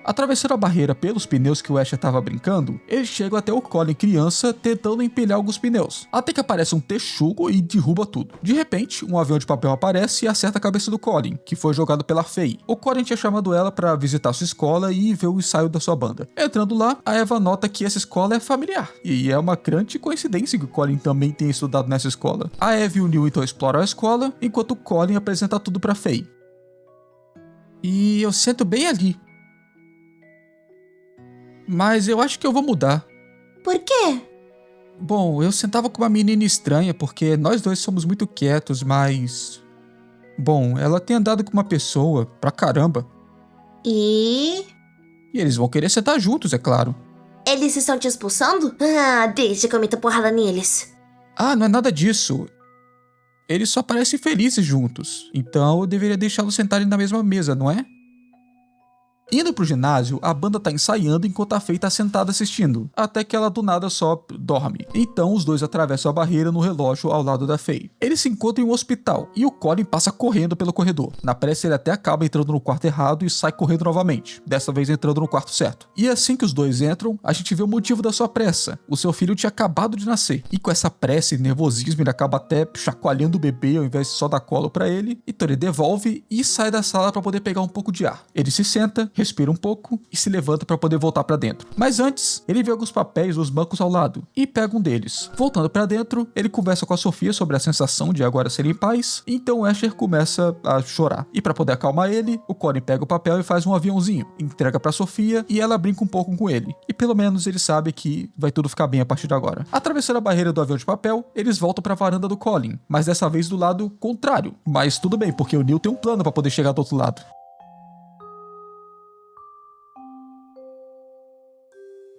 Atravessando a barreira pelos pneus que o Ash estava brincando, eles chegam até o Colin criança tentando empilhar alguns pneus, até que aparece um texugo e derruba tudo. De repente, um avião de papel aparece e acerta a cabeça do Colin, que foi jogado pela Faye. O Colin tinha chamado ela para visitar sua escola e ver o ensaio da sua banda. Entrando lá, a Eva nota que essa escola é familiar, e é uma grande coincidência que o Colin também tenha estudado nessa escola. A Eva e o Neil então exploram a escola, enquanto o Colin apresenta tudo para Faye. E eu sento bem ali. Mas eu acho que eu vou mudar. Por quê? Bom, eu sentava com uma menina estranha porque nós dois somos muito quietos, mas... Bom, ela tem andado com uma pessoa pra caramba. E eles vão querer sentar juntos, é claro. eles estão te expulsando? Ah, deixa que eu meto porrada neles. Ah, não é nada disso. Eles só parecem felizes juntos. Então eu deveria deixá-los sentarem na mesma mesa, não é? Indo pro ginásio, a banda tá ensaiando enquanto a Faye tá sentada assistindo, até que ela do nada só dorme. Então os dois atravessam a barreira no relógio ao lado da Faye. Eles se encontram em um hospital e o Colin passa correndo pelo corredor. Na pressa ele até acaba entrando no quarto errado e sai correndo novamente, dessa vez entrando no quarto certo. E assim que os dois entram, a gente vê o motivo da sua pressa. O seu filho tinha acabado de nascer, e com essa pressa e nervosismo ele acaba até chacoalhando o bebê ao invés de só dar colo pra ele. Então ele devolve e sai da sala pra poder pegar um pouco de ar. Ele se senta, respira um pouco e se levanta para poder voltar para dentro. Mas antes, ele vê alguns papéis nos bancos ao lado e pega um deles. Voltando para dentro, ele conversa com a Sofia sobre a sensação de agora ser em paz, e então Asher começa a chorar. E para poder acalmar ele, o Colin pega o papel e faz um aviãozinho, entrega para Sofia e ela brinca um pouco com ele. E pelo menos ele sabe que vai tudo ficar bem a partir de agora. Atravessando a barreira do avião de papel, eles voltam para a varanda do Colin, mas dessa vez do lado contrário. Mas tudo bem, porque o Neil tem um plano para poder chegar do outro lado.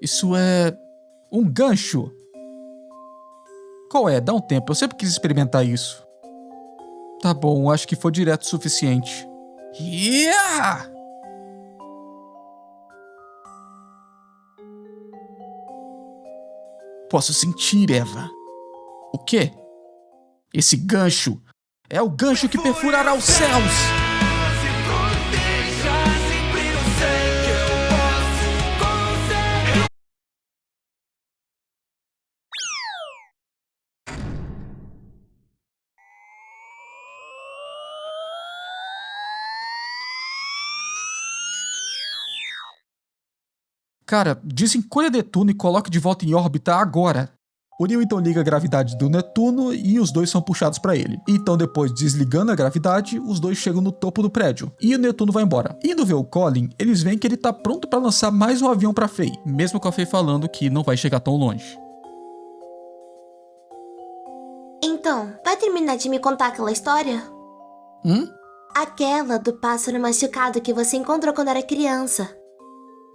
Isso é... um gancho. Qual é? Dá um tempo, eu sempre quis experimentar isso. Tá bom, acho que foi direto o suficiente. Yeah! Posso sentir, Eva. O quê? Esse gancho é o gancho que perfurará os céus! Cara, desencolha Netuno e coloque de volta em órbita agora. O Neil então liga a gravidade do Netuno e os dois são puxados para ele. Então depois, desligando a gravidade, os dois chegam no topo do prédio e o Netuno vai embora. Indo ver o Colin, eles veem que ele tá pronto para lançar mais um avião para Faye, mesmo com a Faye falando que não vai chegar tão longe. Então, vai terminar de me contar aquela história? Aquela do pássaro machucado que você encontrou quando era criança.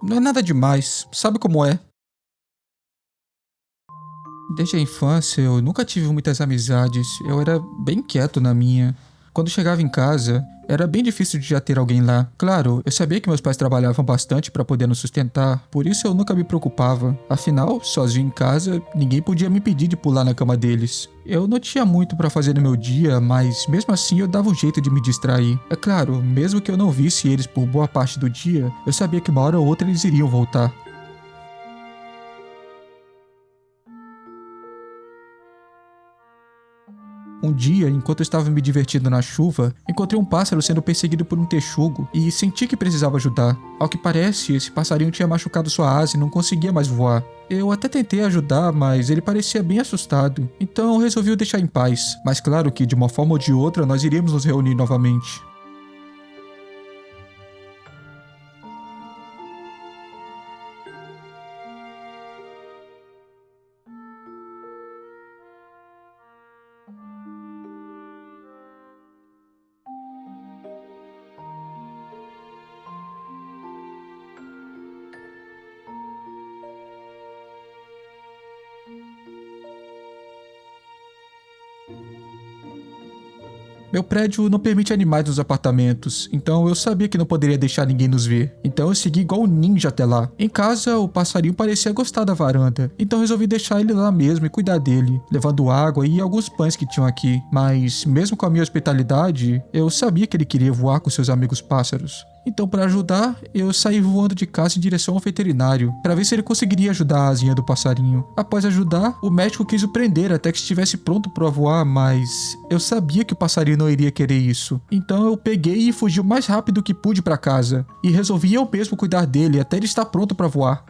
Não é nada demais, sabe como é? Desde a infância eu nunca tive muitas amizades, eu era bem quieto na minha. Quando chegava em casa, era bem difícil de já ter alguém lá. Claro, eu sabia que meus pais trabalhavam bastante para poder nos sustentar, por isso eu nunca me preocupava. Afinal, sozinho em casa, ninguém podia me impedir de pular na cama deles. Eu não tinha muito para fazer no meu dia, mas mesmo assim eu dava um jeito de me distrair. É claro, mesmo que eu não visse eles por boa parte do dia, eu sabia que uma hora ou outra eles iriam voltar. Um dia, enquanto eu estava me divertindo na chuva, encontrei um pássaro sendo perseguido por um texugo e senti que precisava ajudar. Ao que parece, esse passarinho tinha machucado sua asa e não conseguia mais voar. Eu até tentei ajudar, mas ele parecia bem assustado, então resolvi o deixar em paz. Mas claro que, de uma forma ou de outra, nós iríamos nos reunir novamente. Meu prédio não permite animais nos apartamentos, então eu sabia que não poderia deixar ninguém nos ver. Então eu segui igual um ninja até lá. Em casa, o passarinho parecia gostar da varanda, então resolvi deixar ele lá mesmo e cuidar dele, levando água e alguns pães que tinham aqui. Mas, mesmo com a minha hospitalidade, eu sabia que ele queria voar com seus amigos pássaros. Então, para ajudar, eu saí voando de casa em direção ao veterinário, para ver se ele conseguiria ajudar a asinha do passarinho. Após ajudar, o médico quis o prender até que estivesse pronto para voar, mas eu sabia que o passarinho não iria querer isso. Então eu peguei e fugi o mais rápido que pude para casa, e resolvi eu mesmo cuidar dele até ele estar pronto para voar.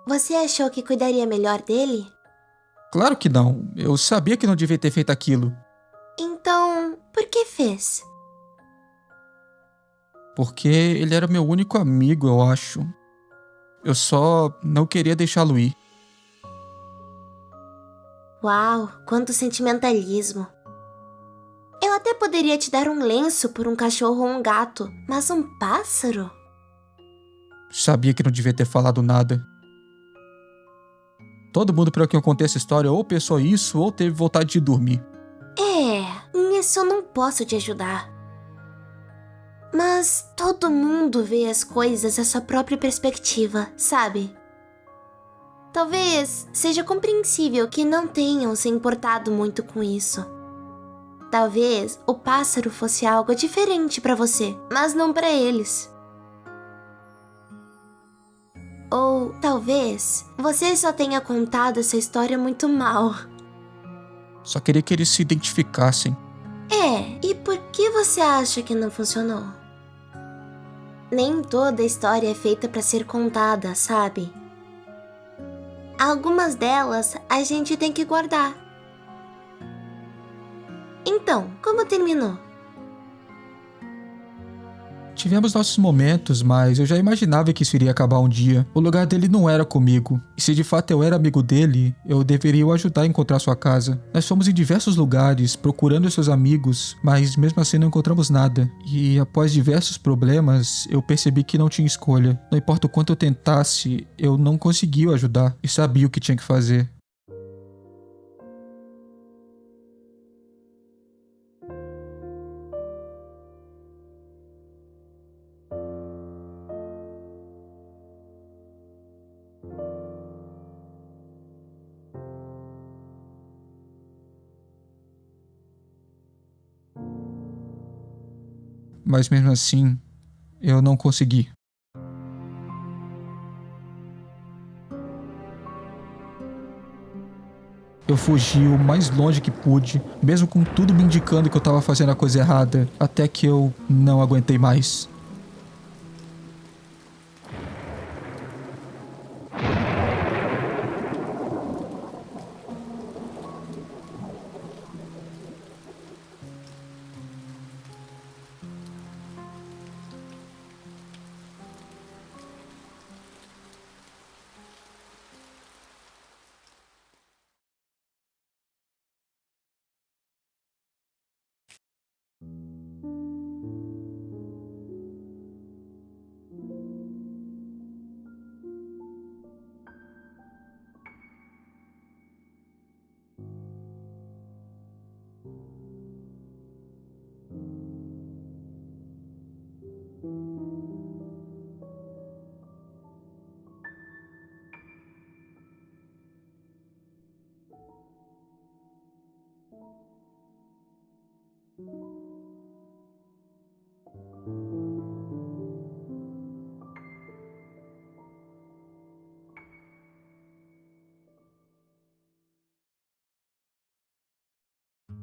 Você achou que cuidaria melhor dele? Claro que não, eu sabia que não devia ter feito aquilo. Então, por que fez? Porque ele era meu único amigo, eu acho. Eu só não queria deixá-lo ir. Uau, quanto sentimentalismo. Eu até poderia te dar um lenço por um cachorro ou um gato, mas um pássaro? Sabia que não devia ter falado nada. Todo mundo para quem eu contei essa história ou pensou isso ou teve vontade de dormir. Nisso eu não posso te ajudar. Mas todo mundo vê as coisas da sua própria perspectiva, sabe? Talvez seja compreensível que não tenham se importado muito com isso. Talvez o pássaro fosse algo diferente pra você, mas não pra eles. Ou talvez você só tenha contado essa história muito mal. Só queria que eles se identificassem. E por que você acha que não funcionou? Nem toda história é feita pra ser contada, sabe? Algumas delas a gente tem que guardar. Então, como terminou? Tivemos nossos momentos, mas eu já imaginava que isso iria acabar um dia. O lugar dele não era comigo. E se de fato eu era amigo dele, eu deveria o ajudar a encontrar sua casa. Nós fomos em diversos lugares, procurando seus amigos, mas mesmo assim não encontramos nada. E após diversos problemas, eu percebi que não tinha escolha. Não importa o quanto eu tentasse, eu não conseguia o ajudar. E sabia o que tinha que fazer. Mas mesmo assim, eu não consegui. Eu fugi o mais longe que pude, mesmo com tudo me indicando que eu tava fazendo a coisa errada, até que eu não aguentei mais.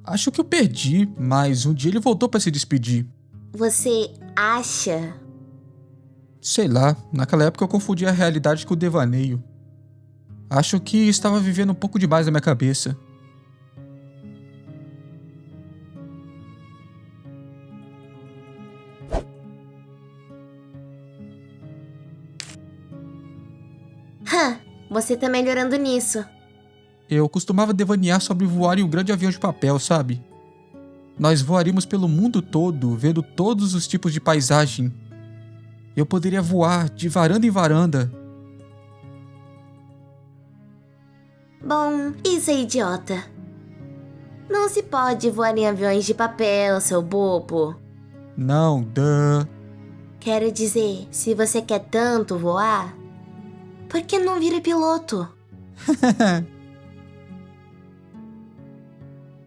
Acho que eu perdi, mas um dia ele voltou pra se despedir. Você acha? Sei lá, naquela época eu confundia a realidade com o devaneio. Acho que estava vivendo um pouco demais na minha cabeça. Você tá melhorando nisso. Eu costumava devanear sobre voar em um grande avião de papel, sabe? Nós voaríamos pelo mundo todo, vendo todos os tipos de paisagem. Eu poderia voar de varanda em varanda. Bom, isso é idiota. Não se pode voar em aviões de papel, seu bobo. Não, duh. Quero dizer, se você quer tanto voar, por que não vira piloto?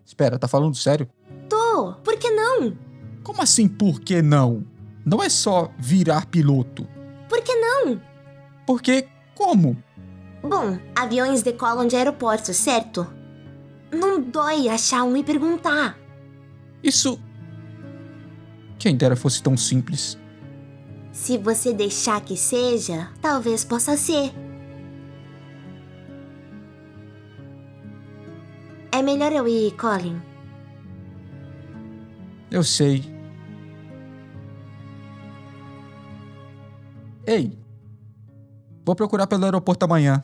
Espera, tá falando sério? Tô, por que não? Como assim por que não? Não é só virar piloto. Por que não? Porque como? Bom, aviões decolam de aeroportos, certo? Não dói achar um e perguntar. Isso... Quem dera fosse tão simples. Se você deixar que seja, talvez possa ser. É melhor eu ir, Colin. Eu sei. Ei, vou procurar pelo aeroporto amanhã.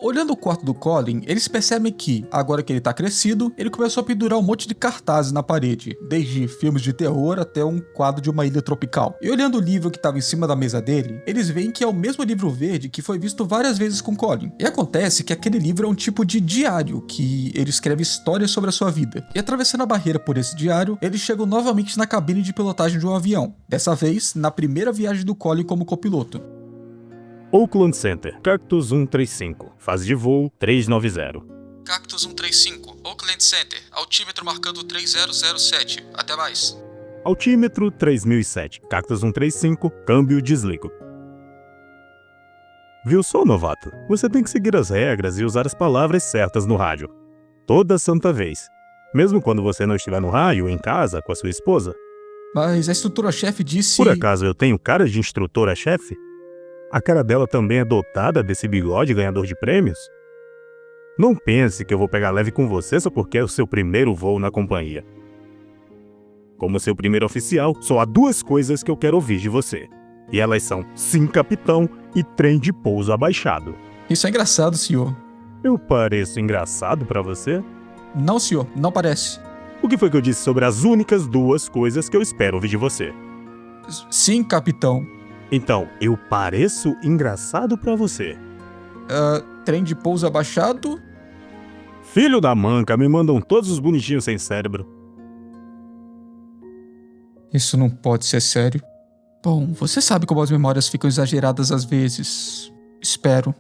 Olhando o quarto do Colin, eles percebem que, agora que ele tá crescido, ele começou a pendurar um monte de cartazes na parede, desde filmes de terror até um quadro de uma ilha tropical. E olhando o livro que estava em cima da mesa dele, eles veem que é o mesmo livro verde que foi visto várias vezes com Colin. E acontece que aquele livro é um tipo de diário, que ele escreve histórias sobre a sua vida. E atravessando a barreira por esse diário, eles chegam novamente na cabine de pilotagem de um avião, dessa vez na primeira viagem do Colin como copiloto. Oakland Center, Cactus 135, fase de voo 390. Cactus 135, Oakland Center, altímetro marcando 3007, até mais. Altímetro 3007, Cactus 135, câmbio desligo. Viu só, novato? Você tem que seguir as regras e usar as palavras certas no rádio. Toda santa vez. Mesmo quando você não estiver no raio, em casa, com a sua esposa. Mas a instrutora-chefe disse... Por acaso eu tenho cara de instrutora-chefe? A cara dela também é dotada desse bigode ganhador de prêmios? Não pense que eu vou pegar leve com você só porque é o seu primeiro voo na companhia. Como seu primeiro oficial, só há duas coisas que eu quero ouvir de você. E elas são sim, capitão e trem de pouso abaixado. Isso é engraçado, senhor. Eu pareço engraçado pra você? Não, senhor, não parece. O que foi que eu disse sobre as únicas duas coisas que eu espero ouvir de você? Sim, capitão. Então, eu pareço engraçado pra você? Trem de pouso abaixado? Filho da manca, me mandam todos os bonitinhos sem cérebro. Isso não pode ser sério. Bom, você sabe como as memórias ficam exageradas às vezes. Espero.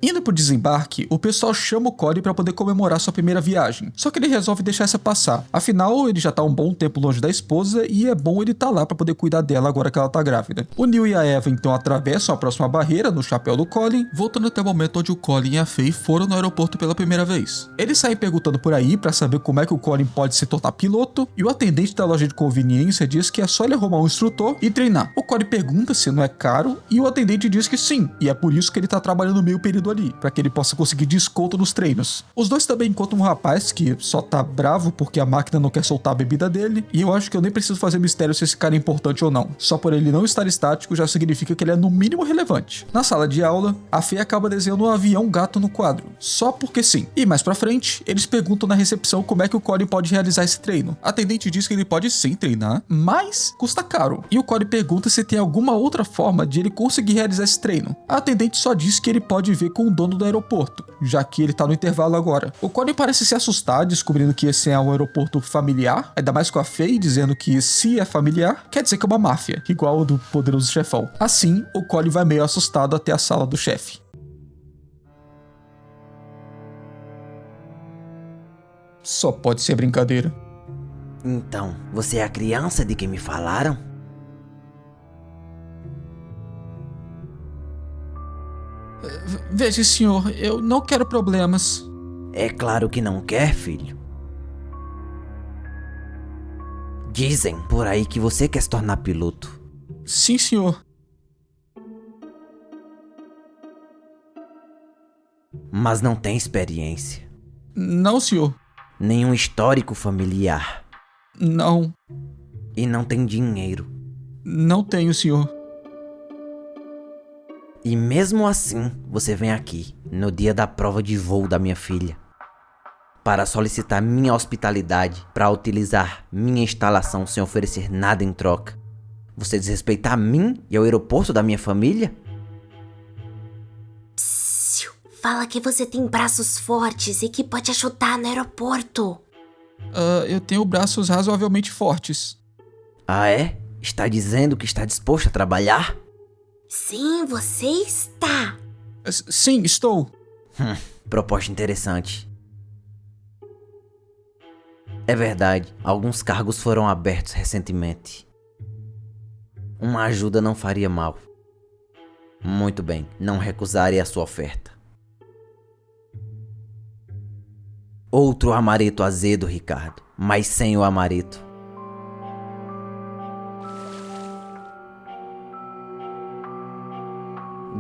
Indo pro desembarque, o pessoal chama o Colin pra poder comemorar sua primeira viagem. Só que ele resolve deixar essa passar. Afinal, ele já tá um bom tempo longe da esposa e é bom ele tá lá pra poder cuidar dela agora que ela tá grávida. O Neil e a Eva então atravessam a próxima barreira no chapéu do Colin, voltando até o momento onde o Colin e a Faye foram no aeroporto pela primeira vez. Eles saem perguntando por aí pra saber como é que o Colin pode se tornar piloto, e o atendente da loja de conveniência diz que é só ele arrumar um instrutor e treinar. O Colin pergunta se não é caro e o atendente diz que sim, e é por isso que ele tá trabalhando meio período ali, para que ele possa conseguir desconto nos treinos. Os dois também encontram um rapaz que só tá bravo porque a máquina não quer soltar a bebida dele, e eu acho que eu nem preciso fazer mistério se esse cara é importante ou não. Só por ele não estar estático já significa que ele é no mínimo relevante. Na sala de aula, a Faye acaba desenhando um avião gato no quadro, só porque sim. E mais pra frente, eles perguntam na recepção como é que o Colin pode realizar esse treino. A atendente diz que ele pode sim treinar, mas custa caro. E o Colin pergunta se tem alguma outra forma de ele conseguir realizar esse treino. A atendente só diz que ele pode ver com o dono do aeroporto, já que ele tá no intervalo agora. O Colin parece se assustar descobrindo que esse é um aeroporto familiar, ainda mais com a Faye dizendo que se é familiar, quer dizer que é uma máfia, igual o do Poderoso Chefão. Assim, o Colin vai meio assustado até a sala do chefe. Só pode ser brincadeira. Então, você é a criança de quem me falaram? Veja, senhor, eu não quero problemas. É claro que não quer, filho. Dizem por aí que você quer se tornar piloto. Sim, senhor. Mas não tem experiência. Não, senhor. Nenhum histórico familiar. Não. E não tem dinheiro. Não tenho, senhor. E mesmo assim, você vem aqui, no dia da prova de voo da minha filha, para solicitar minha hospitalidade, para utilizar minha instalação sem oferecer nada em troca. Você desrespeitar a mim e ao aeroporto da minha família? Psiu, fala que você tem braços fortes e que pode ajudar no aeroporto. Eu tenho braços razoavelmente fortes. Ah, é? Está dizendo que está disposto a trabalhar? Sim, você está. Sim, estou. Proposta interessante. É verdade, alguns cargos foram abertos recentemente. Uma ajuda não faria mal. Muito bem, não recusarei a sua oferta. Outro amareto azedo, Ricardo, mas sem o amareto.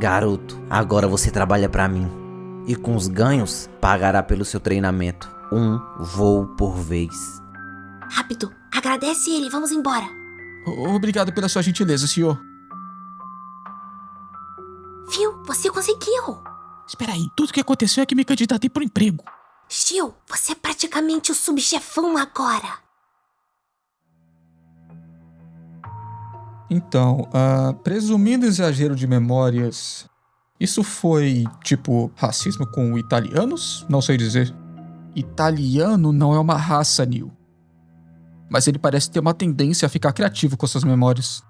Garoto, agora você trabalha pra mim. E com os ganhos, pagará pelo seu treinamento. Um voo por vez. Rápido, agradece ele, vamos embora. Obrigado pela sua gentileza, senhor. Viu? Você conseguiu. Espera aí, tudo que aconteceu é que me candidatei pro emprego. Gil, você é praticamente o subchefão agora. Então, presumindo exagero de memórias, isso foi, tipo, racismo com italianos? Não sei dizer. Italiano não é uma raça, Neil. Mas ele parece ter uma tendência a ficar criativo com suas memórias.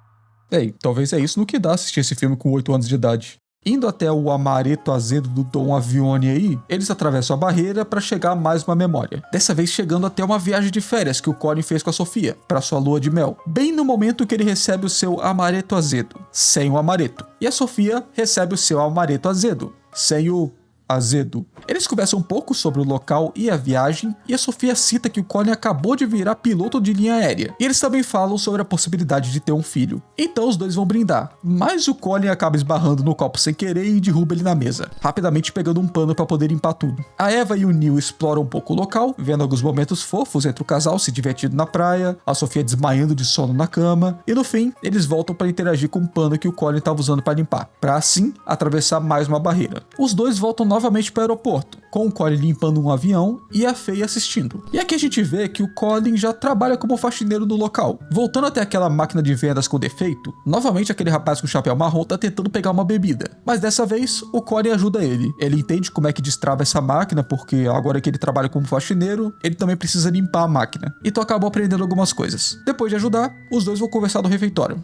Ei, talvez é isso no que dá assistir esse filme com 8 anos de idade. Indo até o amareto azedo do Dom Avione aí, eles atravessam a barreira para chegar a mais uma memória. Dessa vez chegando até uma viagem de férias que o Colin fez com a Sofia, para sua lua de mel. Bem no momento que ele recebe o seu amareto azedo, sem o amareto. E a Sofia recebe o seu amareto azedo, sem o azedo. Eles conversam um pouco sobre o local e a viagem, e a Sofia cita que o Colin acabou de virar piloto de linha aérea. E eles também falam sobre a possibilidade de ter um filho. Então os dois vão brindar, mas o Colin acaba esbarrando no copo sem querer e derruba ele na mesa, rapidamente pegando um pano para poder limpar tudo. A Eva e o Neil exploram um pouco o local, vendo alguns momentos fofos entre o casal se divertindo na praia, a Sofia desmaiando de sono na cama, e no fim, eles voltam para interagir com o pano que o Colin estava usando para limpar, para assim atravessar mais uma barreira. Os dois voltam novamente para o aeroporto, com o Colin limpando um avião e a Faye assistindo. E aqui a gente vê que o Colin já trabalha como faxineiro no local. Voltando até aquela máquina de vendas com defeito, novamente aquele rapaz com chapéu marrom tá tentando pegar uma bebida. Mas dessa vez, o Colin ajuda ele. Ele entende como é que destrava essa máquina, porque agora que ele trabalha como faxineiro, ele também precisa limpar a máquina. Então acabou aprendendo algumas coisas. Depois de ajudar, os dois vão conversar no refeitório.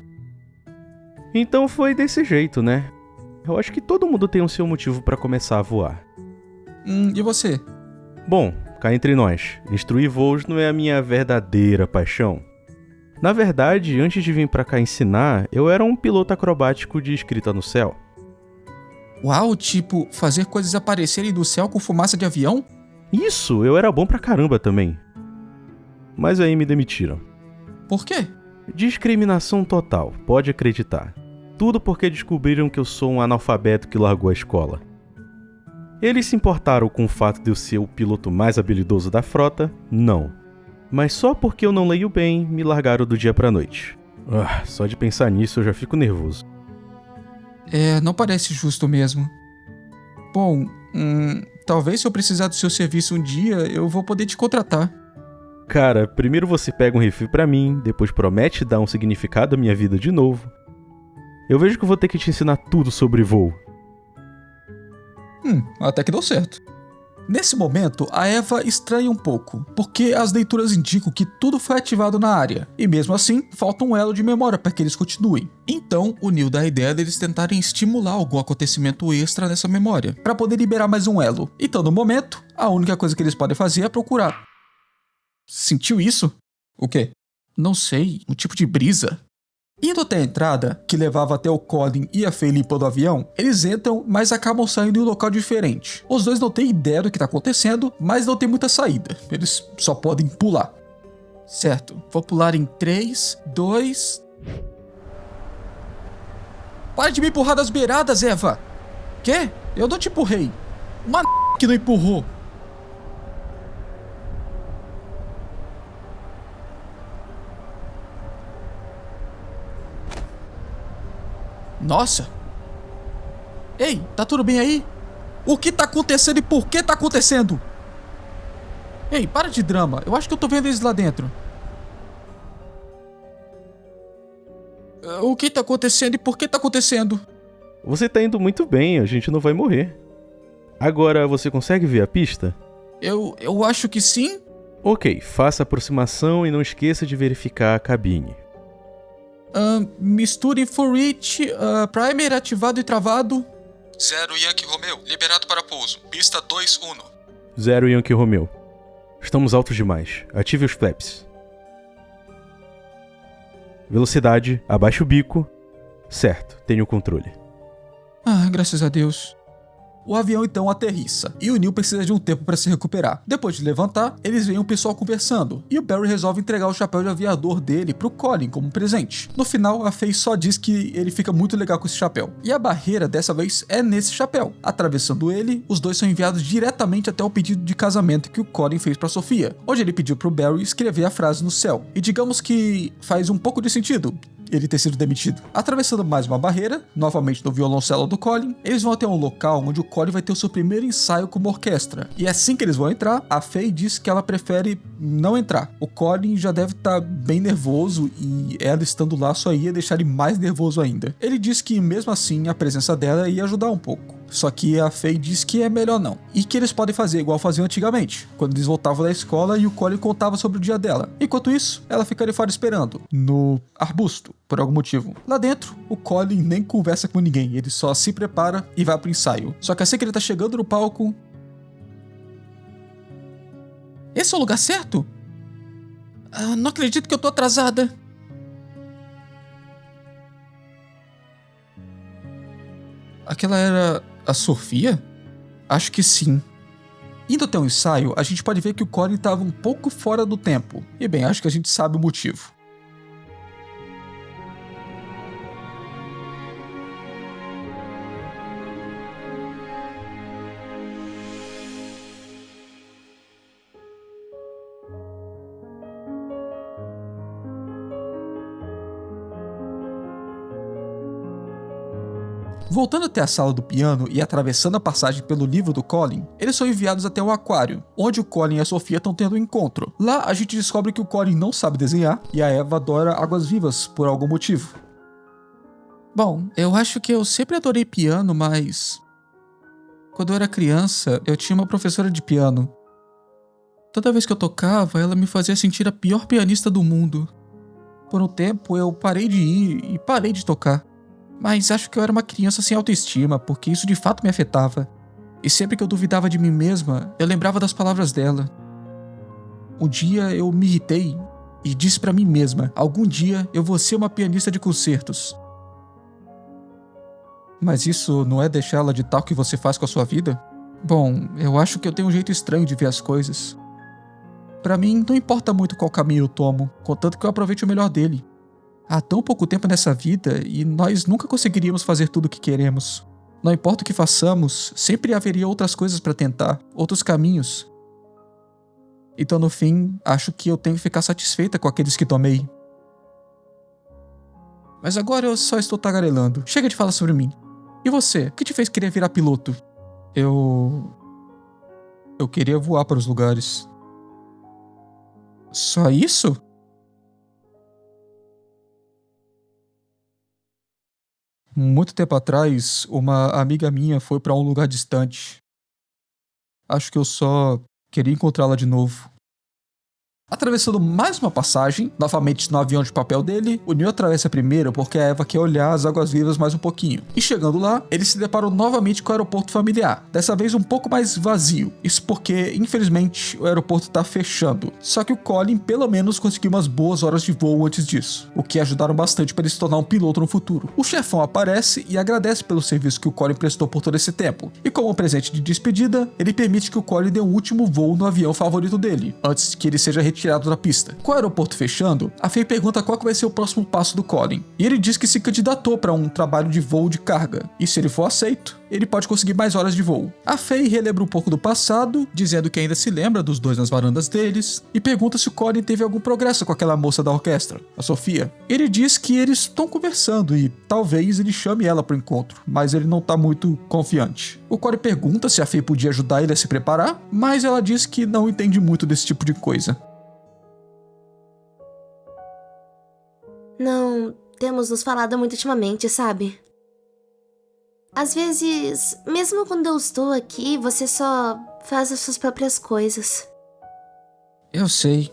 Então foi desse jeito, né? Eu acho que todo mundo tem o seu motivo pra começar a voar. E você? Bom, cá entre nós, instruir voos não é a minha verdadeira paixão. Na verdade, antes de vir pra cá ensinar, eu era um piloto acrobático de escrita no céu. Uau, tipo, fazer coisas aparecerem do céu com fumaça de avião? Isso, eu era bom pra caramba também. Mas aí me demitiram. Por quê? Discriminação total, pode acreditar. Tudo porque descobriram que eu sou um analfabeto que largou a escola. Eles se importaram com o fato de eu ser o piloto mais habilidoso da frota? Não. Mas só porque eu não leio bem, me largaram do dia pra noite. Só de pensar nisso eu já fico nervoso. Não parece justo mesmo. Bom, talvez se eu precisar do seu serviço um dia, eu vou poder te contratar. Cara, primeiro você pega um refil pra mim, depois promete dar um significado à minha vida de novo. Eu vejo que vou ter que te ensinar tudo sobre voo. Até que deu certo. Nesse momento, a Eva estranha um pouco, porque as leituras indicam que tudo foi ativado na área, e mesmo assim, falta um elo de memória para que eles continuem. Então, o Neil dá a ideia deles tentarem estimular algum acontecimento extra nessa memória, para poder liberar mais um elo. Então, no momento, a única coisa que eles podem fazer é procurar. Sentiu isso? O quê? Não sei, um tipo de brisa. Indo até a entrada, que levava até o Colin e a Faye limpando o avião, eles entram, mas acabam saindo em um local diferente. Os dois não têm ideia do que está acontecendo, mas não tem muita saída. Eles só podem pular. Certo, vou pular em 3, 2... Para de me empurrar das beiradas, Eva! Quê? Eu não te empurrei. Uma que não empurrou. Nossa! Ei, tá tudo bem aí? O que tá acontecendo e por que tá acontecendo? Ei, para de drama. Eu acho que eu tô vendo eles lá dentro. O que tá acontecendo e por que tá acontecendo? Você tá indo muito bem, a gente não vai morrer. Agora, você consegue ver a pista? Eu acho que sim. Ok, faça a aproximação e não esqueça de verificar a cabine. Misture for reach, primer ativado e travado. 0 Yankee Romeo, liberado para pouso. Pista 2-1. 0 Yankee Romeo. Estamos altos demais. Ative os flaps. Velocidade, abaixe o bico. Certo, tenho o controle. Graças a Deus. O avião então aterrissa, e o Neil precisa de um tempo para se recuperar. Depois de levantar, eles veem o pessoal conversando, e o Barry resolve entregar o chapéu de aviador dele pro Colin como presente. No final, a Faye só diz que ele fica muito legal com esse chapéu, e a barreira dessa vez é nesse chapéu. Atravessando ele, os dois são enviados diretamente até o pedido de casamento que o Colin fez pra Sofia, onde ele pediu pro Barry escrever a frase no céu. E digamos que faz um pouco de sentido. ele ter sido demitido. Atravessando mais uma barreira, novamente no violoncelo do Colin, eles vão até um local onde o Colin vai ter o seu primeiro ensaio como orquestra. E assim que eles vão entrar, a Faye diz que ela prefere não entrar. O Colin já deve estar bem nervoso e ela estando lá só ia deixar ele mais nervoso ainda. Ele diz que mesmo assim a presença dela ia ajudar um pouco. Só que a Faye diz que é melhor não. E que eles podem fazer igual faziam antigamente, quando eles voltavam da escola e o Colin contava sobre o dia dela. Enquanto isso, ela fica ali fora esperando, no arbusto, por algum motivo. Lá dentro, o Colin nem conversa com ninguém, ele só se prepara e vai pro ensaio. Só que assim que ele tá chegando no palco... Esse é o lugar certo? Não acredito que eu tô atrasada. Aquela era a Sofia? Acho que sim. Indo até o ensaio, a gente pode ver que o Colin estava um pouco fora do tempo. E bem, acho que a gente sabe o motivo. Voltando até a sala do piano e atravessando a passagem pelo livro do Colin, eles são enviados até o aquário, onde o Colin e a Sofia estão tendo um encontro. Lá a gente descobre que o Colin não sabe desenhar e a Eva adora águas-vivas por algum motivo. Bom, eu acho que eu sempre adorei piano, mas... Quando eu era criança, eu tinha uma professora de piano. Toda vez que eu tocava, ela me fazia sentir a pior pianista do mundo. Por um tempo, eu parei de ir e parei de tocar. Mas acho que eu era uma criança sem autoestima, porque isso de fato me afetava. E sempre que eu duvidava de mim mesma, eu lembrava das palavras dela. Um dia eu me irritei e disse pra mim mesma: algum dia eu vou ser uma pianista de concertos. Mas isso não é deixá-la de tal que você faz com a sua vida? Bom, eu acho que eu tenho um jeito estranho de ver as coisas. Pra mim, não importa muito qual caminho eu tomo, contanto que eu aproveite o melhor dele. Há tão pouco tempo nessa vida e nós nunca conseguiríamos fazer tudo o que queremos. Não importa o que façamos, sempre haveria outras coisas para tentar, outros caminhos. Então, no fim, acho que eu tenho que ficar satisfeita com aqueles que tomei. Mas agora eu só estou tagarelando. Chega de falar sobre mim. E você? O que te fez querer virar piloto? Eu queria voar para os lugares. Só isso? Muito tempo atrás, uma amiga minha foi para um lugar distante. Acho que eu só queria encontrá-la de novo. Atravessando mais uma passagem, novamente no avião de papel dele, o Neil atravessa primeiro porque a Eva quer olhar as águas-vivas mais um pouquinho. E chegando lá, eles se deparam novamente com o aeroporto familiar, dessa vez um pouco mais vazio. Isso porque, infelizmente, o aeroporto tá fechando. Só que o Colin pelo menos conseguiu umas boas horas de voo antes disso, o que ajudaram bastante para ele se tornar um piloto no futuro. O chefão aparece e agradece pelo serviço que o Colin prestou por todo esse tempo. E como um presente de despedida, ele permite que o Colin dê um último voo no avião favorito dele, antes que ele seja retirado da pista. Com o aeroporto fechando, a Faye pergunta qual que vai ser o próximo passo do Colin. E ele diz que se candidatou para um trabalho de voo de carga. E se ele for aceito, ele pode conseguir mais horas de voo. A Faye relembra um pouco do passado, dizendo que ainda se lembra dos dois nas varandas deles, e pergunta se o Colin teve algum progresso com aquela moça da orquestra, a Sofia. Ele diz que eles estão conversando e talvez ele chame ela para o encontro, mas ele não tá muito confiante. O Colin pergunta se a Faye podia ajudar ele a se preparar, mas ela diz que não entende muito desse tipo de coisa. Não temos nos falado muito ultimamente, sabe? Às vezes, mesmo quando eu estou aqui, você só faz as suas próprias coisas. Eu sei.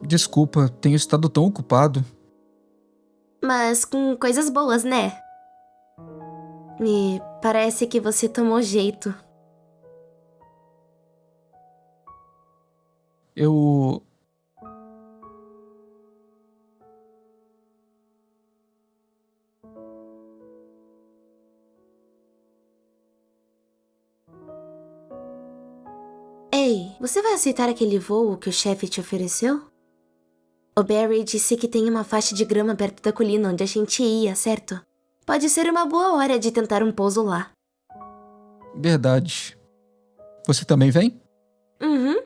Desculpa, tenho estado tão ocupado. Mas com coisas boas, né? Me parece que você tomou jeito. Eu... Ei, você vai aceitar aquele voo que o chefe te ofereceu? O Barry disse que tem uma faixa de grama perto da colina onde a gente ia, certo? Pode ser uma boa hora de tentar um pouso lá. Verdade. Você também vem? Uhum.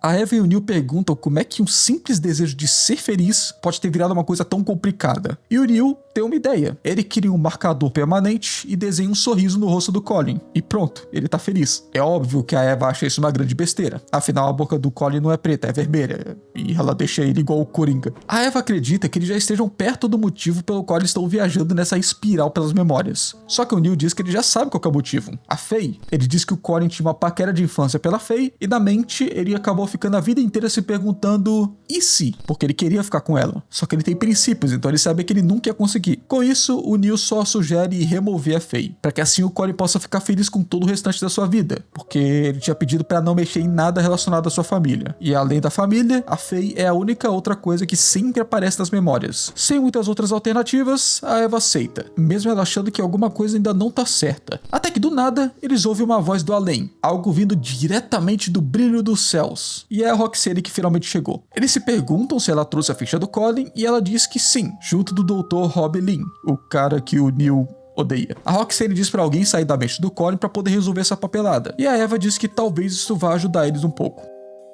A Eva e o Neil perguntam como é que um simples desejo de ser feliz pode ter virado uma coisa tão complicada. E o Neil tem uma ideia. Ele cria um marcador permanente e desenha um sorriso no rosto do Colin. E pronto, ele tá feliz. É óbvio que a Eva acha isso uma grande besteira. Afinal, a boca do Colin não é preta, é vermelha. E ela deixa ele igual o Coringa. A Eva acredita que eles já estejam perto do motivo pelo qual eles estão viajando nessa espiral pelas memórias. Só que o Neil diz que ele já sabe qual que é o motivo. A Faye. Ele diz que o Colin tinha uma paquera de infância pela Faye e na mente ele acabou ficando a vida inteira se perguntando e se? Porque ele queria ficar com ela. Só que ele tem princípios, então ele sabe que ele nunca ia conseguir. Com isso, o Neil só sugere remover a Faye, para que assim o Colin possa ficar feliz com todo o restante da sua vida, porque ele tinha pedido para não mexer em nada relacionado à sua família. E além da família, a Faye é a única outra coisa que sempre aparece nas memórias. Sem muitas outras alternativas, a Eva aceita, mesmo ela achando que alguma coisa ainda não tá certa. Até que do nada, eles ouvem uma voz do além, algo vindo diretamente do brilho dos céus. E é a Roxane que finalmente chegou. Eles se perguntam se ela trouxe a ficha do Colin e ela diz que sim, junto do Dr. Rob Lin, o cara que o Neil odeia. A Roxane diz pra alguém sair da mente do Colin pra poder resolver essa papelada. E a Eva diz que talvez isso vá ajudar eles um pouco.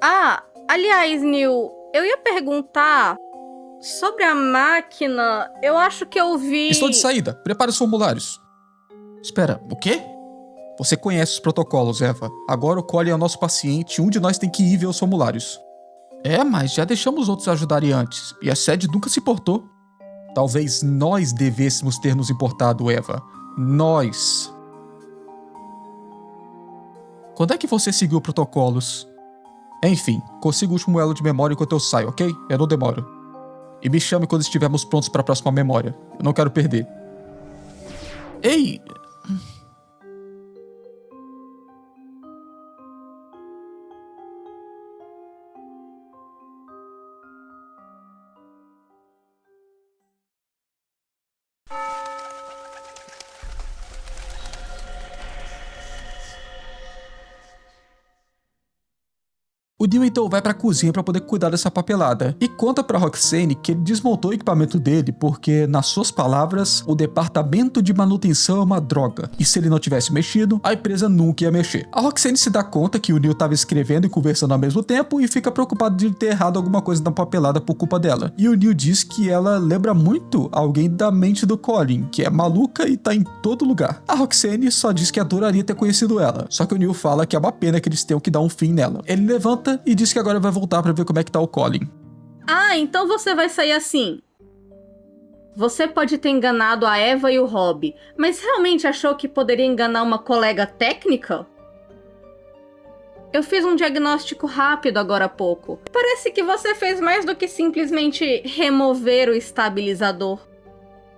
Ah, aliás, Neil, eu ia perguntar sobre a máquina. Eu acho que eu vi... Estou de saída. Prepare os formulários. Espera, o quê? Você conhece os protocolos, Eva. Agora o Colin é o nosso paciente e um de nós tem que ir ver os formulários. É, mas já deixamos os outros ajudarem antes. E a sede nunca se importou. Talvez nós devêssemos ter nos importado, Eva. Nós. Quando é que você seguiu protocolos? Enfim, consiga o último elo de memória enquanto eu saio, ok? Eu não demoro. E me chame quando estivermos prontos para a próxima memória. Eu não quero perder. Ei! O Neil então vai pra cozinha pra poder cuidar dessa papelada e conta pra Roxane que ele desmontou o equipamento dele porque, nas suas palavras, o departamento de manutenção é uma droga e se ele não tivesse mexido, a empresa nunca ia mexer. A Roxane se dá conta que o Neil tava escrevendo e conversando ao mesmo tempo e fica preocupado de ter errado alguma coisa na papelada por culpa dela. E o Neil diz que ela lembra muito alguém da mente do Colin, que é maluca e tá em todo lugar. A Roxane só diz que adoraria ter conhecido ela, só que o Neil fala que é uma pena que eles tenham que dar um fim nela. Ele levanta e diz que agora vai voltar pra ver como é que tá o Colin. Ah, então você vai sair assim. Você pode ter enganado a Eva e o Rob, mas realmente achou que poderia enganar uma colega técnica? Eu fiz um diagnóstico rápido agora há pouco. Parece que você fez mais do que simplesmente remover o estabilizador.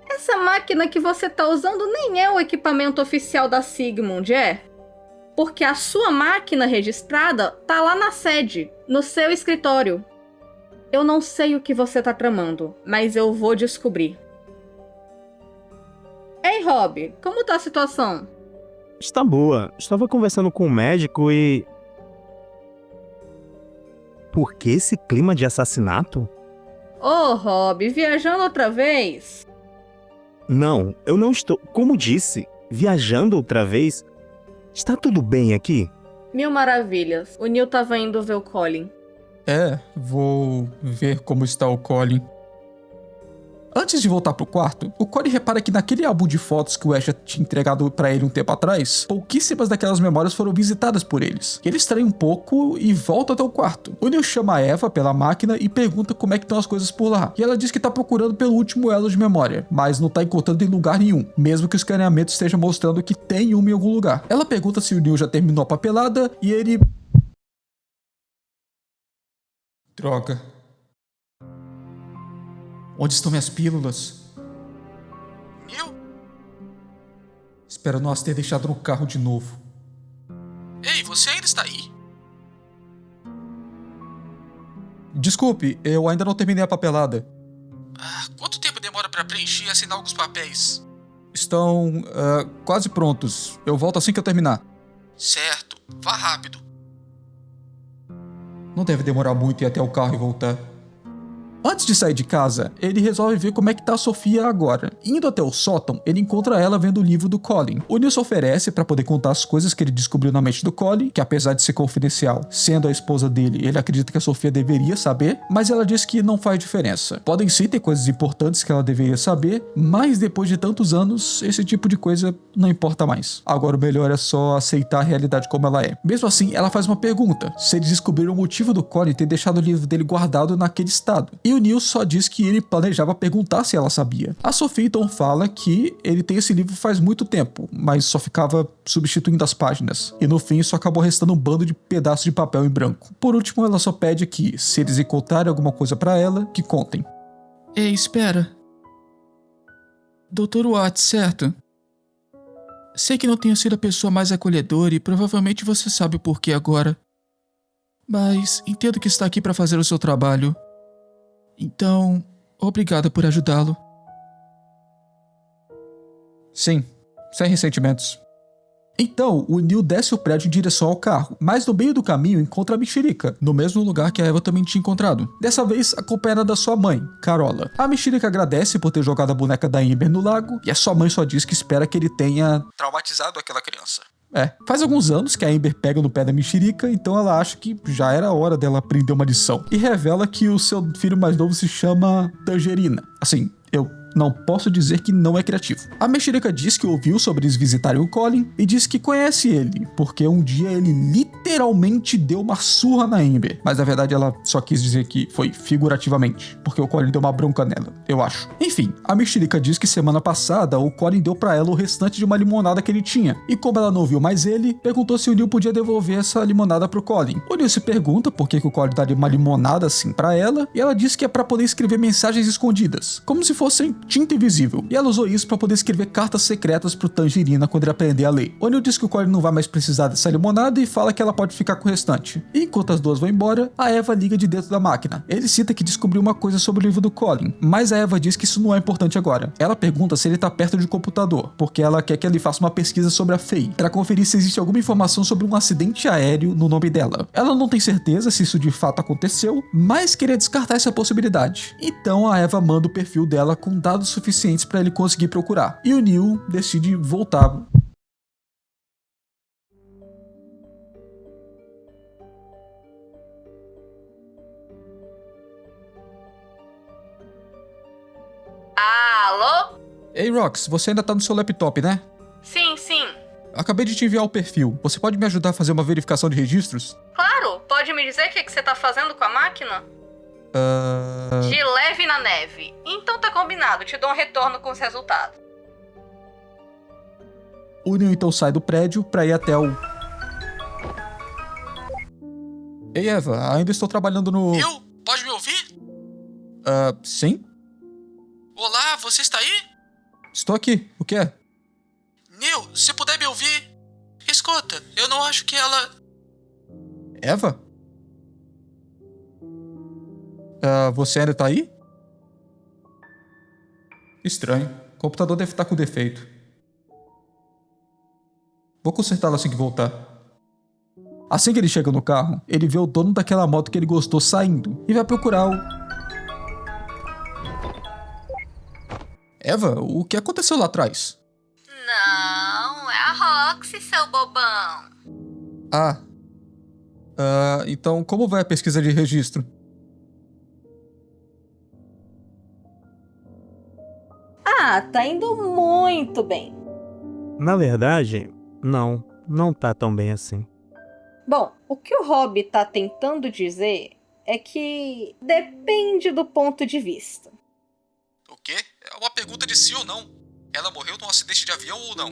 Essa máquina que você tá usando nem é o equipamento oficial da Sigmund, é? Porque a sua máquina registrada tá lá na sede, no seu escritório. Eu não sei o que você tá tramando, mas eu vou descobrir. Ei, Rob, como tá a situação? Está boa. Estava conversando com o médico e... Por que esse clima de assassinato? Ô, Rob, viajando outra vez? Não, eu não estou... Como disse, viajando outra vez... Está tudo bem aqui? Mil maravilhas. O Neil tava indo ver o Colin. É, vou ver como está o Colin. Antes de voltar pro quarto, o Colin repara que naquele álbum de fotos que o Asher tinha entregado pra ele um tempo atrás, pouquíssimas daquelas memórias foram visitadas por eles. Ele estranha um pouco e volta até o quarto. O Neil chama a Eva pela máquina e pergunta como é que estão as coisas por lá. E ela diz que tá procurando pelo último elo de memória, mas não tá encontrando em lugar nenhum, mesmo que o escaneamento esteja mostrando que tem uma em algum lugar. Ela pergunta se o Neil já terminou a papelada e ele... Droga. Onde estão minhas pílulas? Neil? Espero não as ter deixado no carro de novo. Ei, você ainda está aí? Desculpe, eu ainda não terminei a papelada. Quanto tempo demora para preencher e assinar alguns papéis? Estão quase prontos. Eu volto assim que eu terminar. Certo, vá rápido. Não deve demorar muito ir até o carro e voltar. Antes de sair de casa, ele resolve ver como é que tá a Sofia agora. Indo até o sótão, ele encontra ela vendo o livro do Colin. O Neil se oferece para poder contar as coisas que ele descobriu na mente do Colin, que apesar de ser confidencial, sendo a esposa dele, ele acredita que a Sofia deveria saber, mas ela diz que não faz diferença. Podem sim ter coisas importantes que ela deveria saber, mas depois de tantos anos, esse tipo de coisa não importa mais. Agora o melhor é só aceitar a realidade como ela é. Mesmo assim, ela faz uma pergunta, se eles descobriram o motivo do Colin ter deixado o livro dele guardado naquele estado. E o Neil só diz que ele planejava perguntar se ela sabia. A Sofia então fala que ele tem esse livro faz muito tempo, mas só ficava substituindo as páginas. E no fim só acabou restando um bando de pedaços de papel em branco. Por último, ela só pede que, se eles encontrarem alguma coisa pra ela, que contem. Ei, espera. Dr. Watts, certo? Sei que não tenho sido a pessoa mais acolhedora e provavelmente você sabe o porquê agora. Mas entendo que está aqui para fazer o seu trabalho. Então, obrigada por ajudá-lo. Sim, sem ressentimentos. Então, o Neil desce o prédio em direção ao carro, mas no meio do caminho encontra a mexerica, no mesmo lugar que a Eva também tinha encontrado. Dessa vez, acompanhada da sua mãe, Carola. A mexerica agradece por ter jogado a boneca da Amber no lago, e a sua mãe só diz que espera que ele tenha traumatizado aquela criança. Faz alguns anos que a Amber pega no pé da mexerica, então ela acha que já era hora dela aprender uma lição. E revela que o seu filho mais novo se chama Tangerina. Assim, eu não posso dizer que não é criativo. A mexerica diz que ouviu sobre eles visitarem o Colin e diz que conhece ele, porque um dia ele literalmente deu uma surra na Amber. Mas na verdade ela só quis dizer que foi figurativamente, porque o Colin deu uma bronca nela, eu acho. Enfim, a mexerica diz que semana passada o Colin deu pra ela o restante de uma limonada que ele tinha. E como ela não ouviu mais ele, perguntou se o Neil podia devolver essa limonada pro Colin. O Neil se pergunta por que o Colin daria uma limonada assim pra ela, e ela diz que é pra poder escrever mensagens escondidas, como se fossem tinta invisível, e ela usou isso pra poder escrever cartas secretas pro Tangerina quando ele aprender a ler. O Neil diz que o Colin não vai mais precisar dessa limonada e fala que ela pode ficar com o restante. E enquanto as duas vão embora, a Eva liga de dentro da máquina. Ele cita que descobriu uma coisa sobre o livro do Colin, mas a Eva diz que isso não é importante agora. Ela pergunta se ele tá perto de um computador, porque ela quer que ele faça uma pesquisa sobre a Faye, pra conferir se existe alguma informação sobre um acidente aéreo no nome dela. Ela não tem certeza se isso de fato aconteceu, mas queria descartar essa possibilidade. Então a Eva manda o perfil dela com dados suficientes para ele conseguir procurar. E o Neil decide voltar. Alô? Ei, Rox, você ainda tá no seu laptop, né? Sim, sim. Acabei de te enviar o perfil. Você pode me ajudar a fazer uma verificação de registros? Claro, pode me dizer o que você tá fazendo com a máquina? De leve na neve. Então tá combinado, te dou um retorno com os resultados. O Neil então sai do prédio pra ir até o... Ei, Eva, ainda estou trabalhando no... Neil, pode me ouvir? Sim? Olá, você está aí? Estou aqui. O que é? Neil, se puder me ouvir... Escuta, eu não acho que ela... Eva? Você ainda tá aí? Estranho. O computador deve estar com defeito. Vou consertá-lo assim que voltar. Assim que ele chega no carro, ele vê o dono daquela moto que ele gostou saindo e vai procurar o... Eva, o que aconteceu lá atrás? Não, é a Roxy, seu bobão. Então como vai a pesquisa de registro? Tá indo muito bem. Na verdade, não tá tão bem assim. Bom, o que o Rob tá tentando dizer é que depende do ponto de vista. O quê? É uma pergunta de sim ou não. Ela morreu num acidente de avião ou não?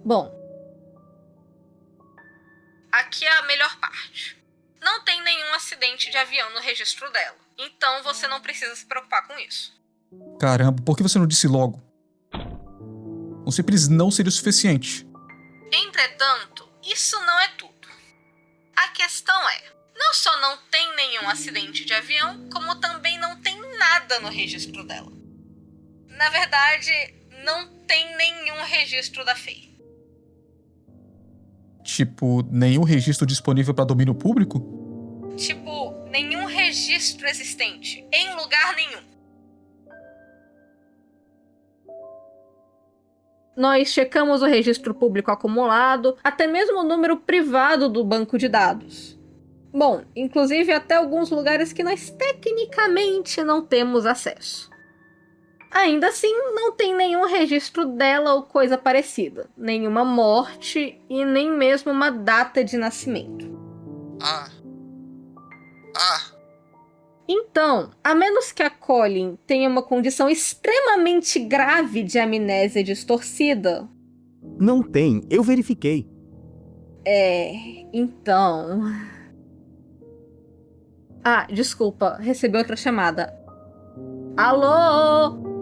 Bom, aqui é a melhor parte. Não tem nenhum acidente de avião no registro dela. Então você não precisa se preocupar com isso. Caramba, por que você não disse logo? Um simples não seria o suficiente. Entretanto, isso não é tudo. A questão é, não só não tem nenhum acidente de avião, como também não tem nada no registro dela. Na verdade, não tem nenhum registro da Faye. Tipo, nenhum registro disponível para domínio público? Tipo, nenhum registro existente, em lugar nenhum. Nós checamos o registro público acumulado, até mesmo o número privado do banco de dados. Bom, inclusive até alguns lugares que nós tecnicamente não temos acesso. Ainda assim, não tem nenhum registro dela ou coisa parecida, nenhuma morte e nem mesmo uma data de nascimento. Então, a menos que a Colin tenha uma condição extremamente grave de amnésia distorcida... Não tem, eu verifiquei. Então... desculpa, recebi outra chamada. Alô?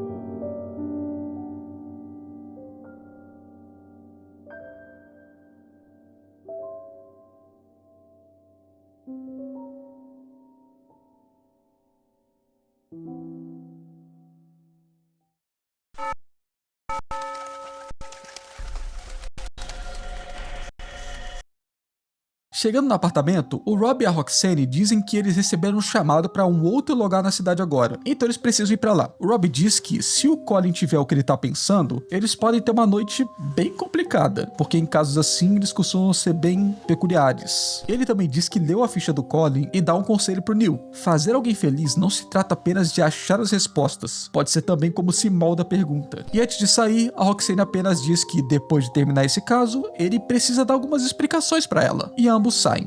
Chegando no apartamento, o Rob e a Roxane dizem que eles receberam um chamado para um outro lugar na cidade agora, então eles precisam ir para lá. O Rob diz que se o Colin tiver o que ele tá pensando, eles podem ter uma noite bem complicada, porque em casos assim eles costumam ser bem peculiares. Ele também diz que leu a ficha do Colin e dá um conselho pro Neil. Fazer alguém feliz não se trata apenas de achar as respostas, pode ser também como se molda a pergunta. E antes de sair, a Roxane apenas diz que depois de terminar esse caso, ele precisa dar algumas explicações para ela, e ambos saem.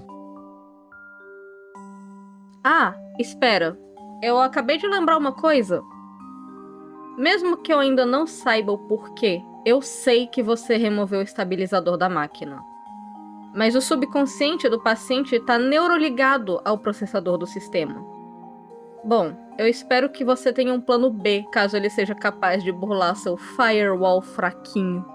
Espera. Eu acabei de lembrar uma coisa. Mesmo que eu ainda não saiba o porquê, eu sei que você removeu o estabilizador da máquina. Mas o subconsciente do paciente está neuroligado ao processador do sistema. Bom, eu espero que você tenha um plano B, caso ele seja capaz de burlar seu firewall fraquinho.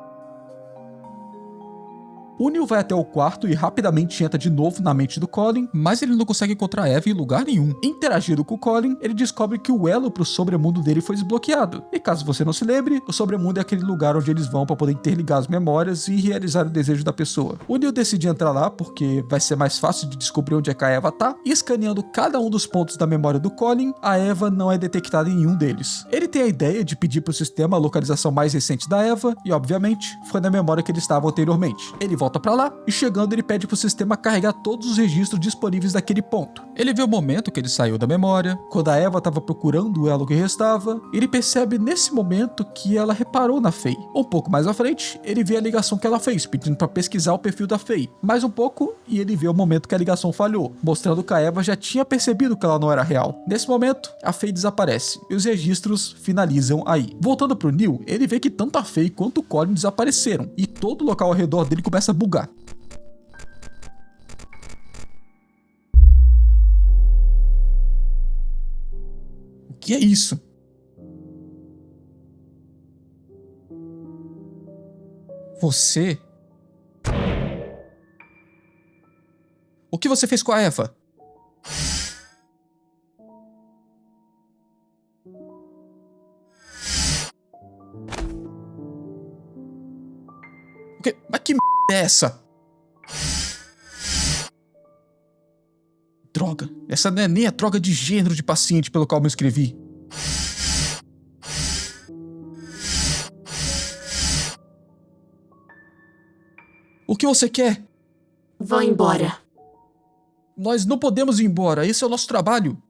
O Neil vai até o quarto e rapidamente entra de novo na mente do Colin, mas ele não consegue encontrar Eva em lugar nenhum. Interagindo com o Colin, ele descobre que o elo pro sobremundo dele foi desbloqueado. E caso você não se lembre, o sobremundo é aquele lugar onde eles vão para poder interligar as memórias e realizar o desejo da pessoa. O Neil decide entrar lá porque vai ser mais fácil de descobrir onde é que a Eva tá, e escaneando cada um dos pontos da memória do Colin, a Eva não é detectada em nenhum deles. Ele tem a ideia de pedir pro sistema a localização mais recente da Eva, e obviamente, foi na memória que eles estavam anteriormente. Ele volta pra lá e chegando ele pede pro sistema carregar todos os registros disponíveis daquele ponto. Ele vê o momento que ele saiu da memória, quando a Eva estava procurando o elo que restava, ele percebe nesse momento que ela reparou na Faye. Um pouco mais à frente, ele vê a ligação que ela fez, pedindo para pesquisar o perfil da Faye. Mais um pouco e ele vê o momento que a ligação falhou, mostrando que a Eva já tinha percebido que ela não era real. Nesse momento, a Faye desaparece e os registros finalizam aí. Voltando pro Neil, ele vê que tanto a Faye quanto o Colin desapareceram e todo o local ao redor dele começa a bugar. O que é isso? Você? O que você fez com a Eva? O que? Mas que é essa? Droga. Essa não é nem a droga de gênero de paciente pelo qual me inscrevi. O que você quer? Vão embora. Nós não podemos ir embora. Esse é o nosso trabalho.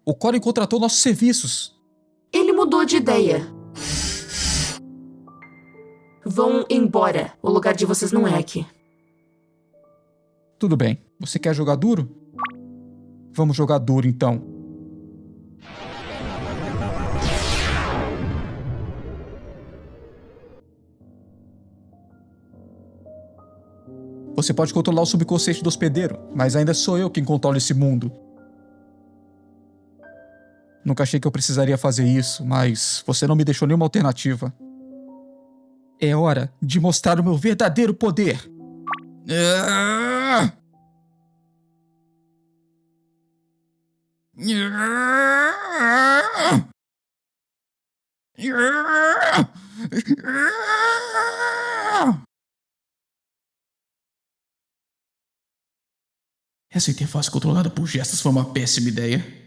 O Colin contratou nossos serviços. Ele mudou de ideia. Vão embora. O lugar de vocês não é aqui. Tudo bem. Você quer jogar duro? Vamos jogar duro, então. Você pode controlar o subconsciente do hospedeiro, mas ainda sou eu quem controla esse mundo. Nunca achei que eu precisaria fazer isso, mas você não me deixou nenhuma alternativa. É hora de mostrar o meu verdadeiro poder. Essa interface controlada por gestos foi uma péssima ideia.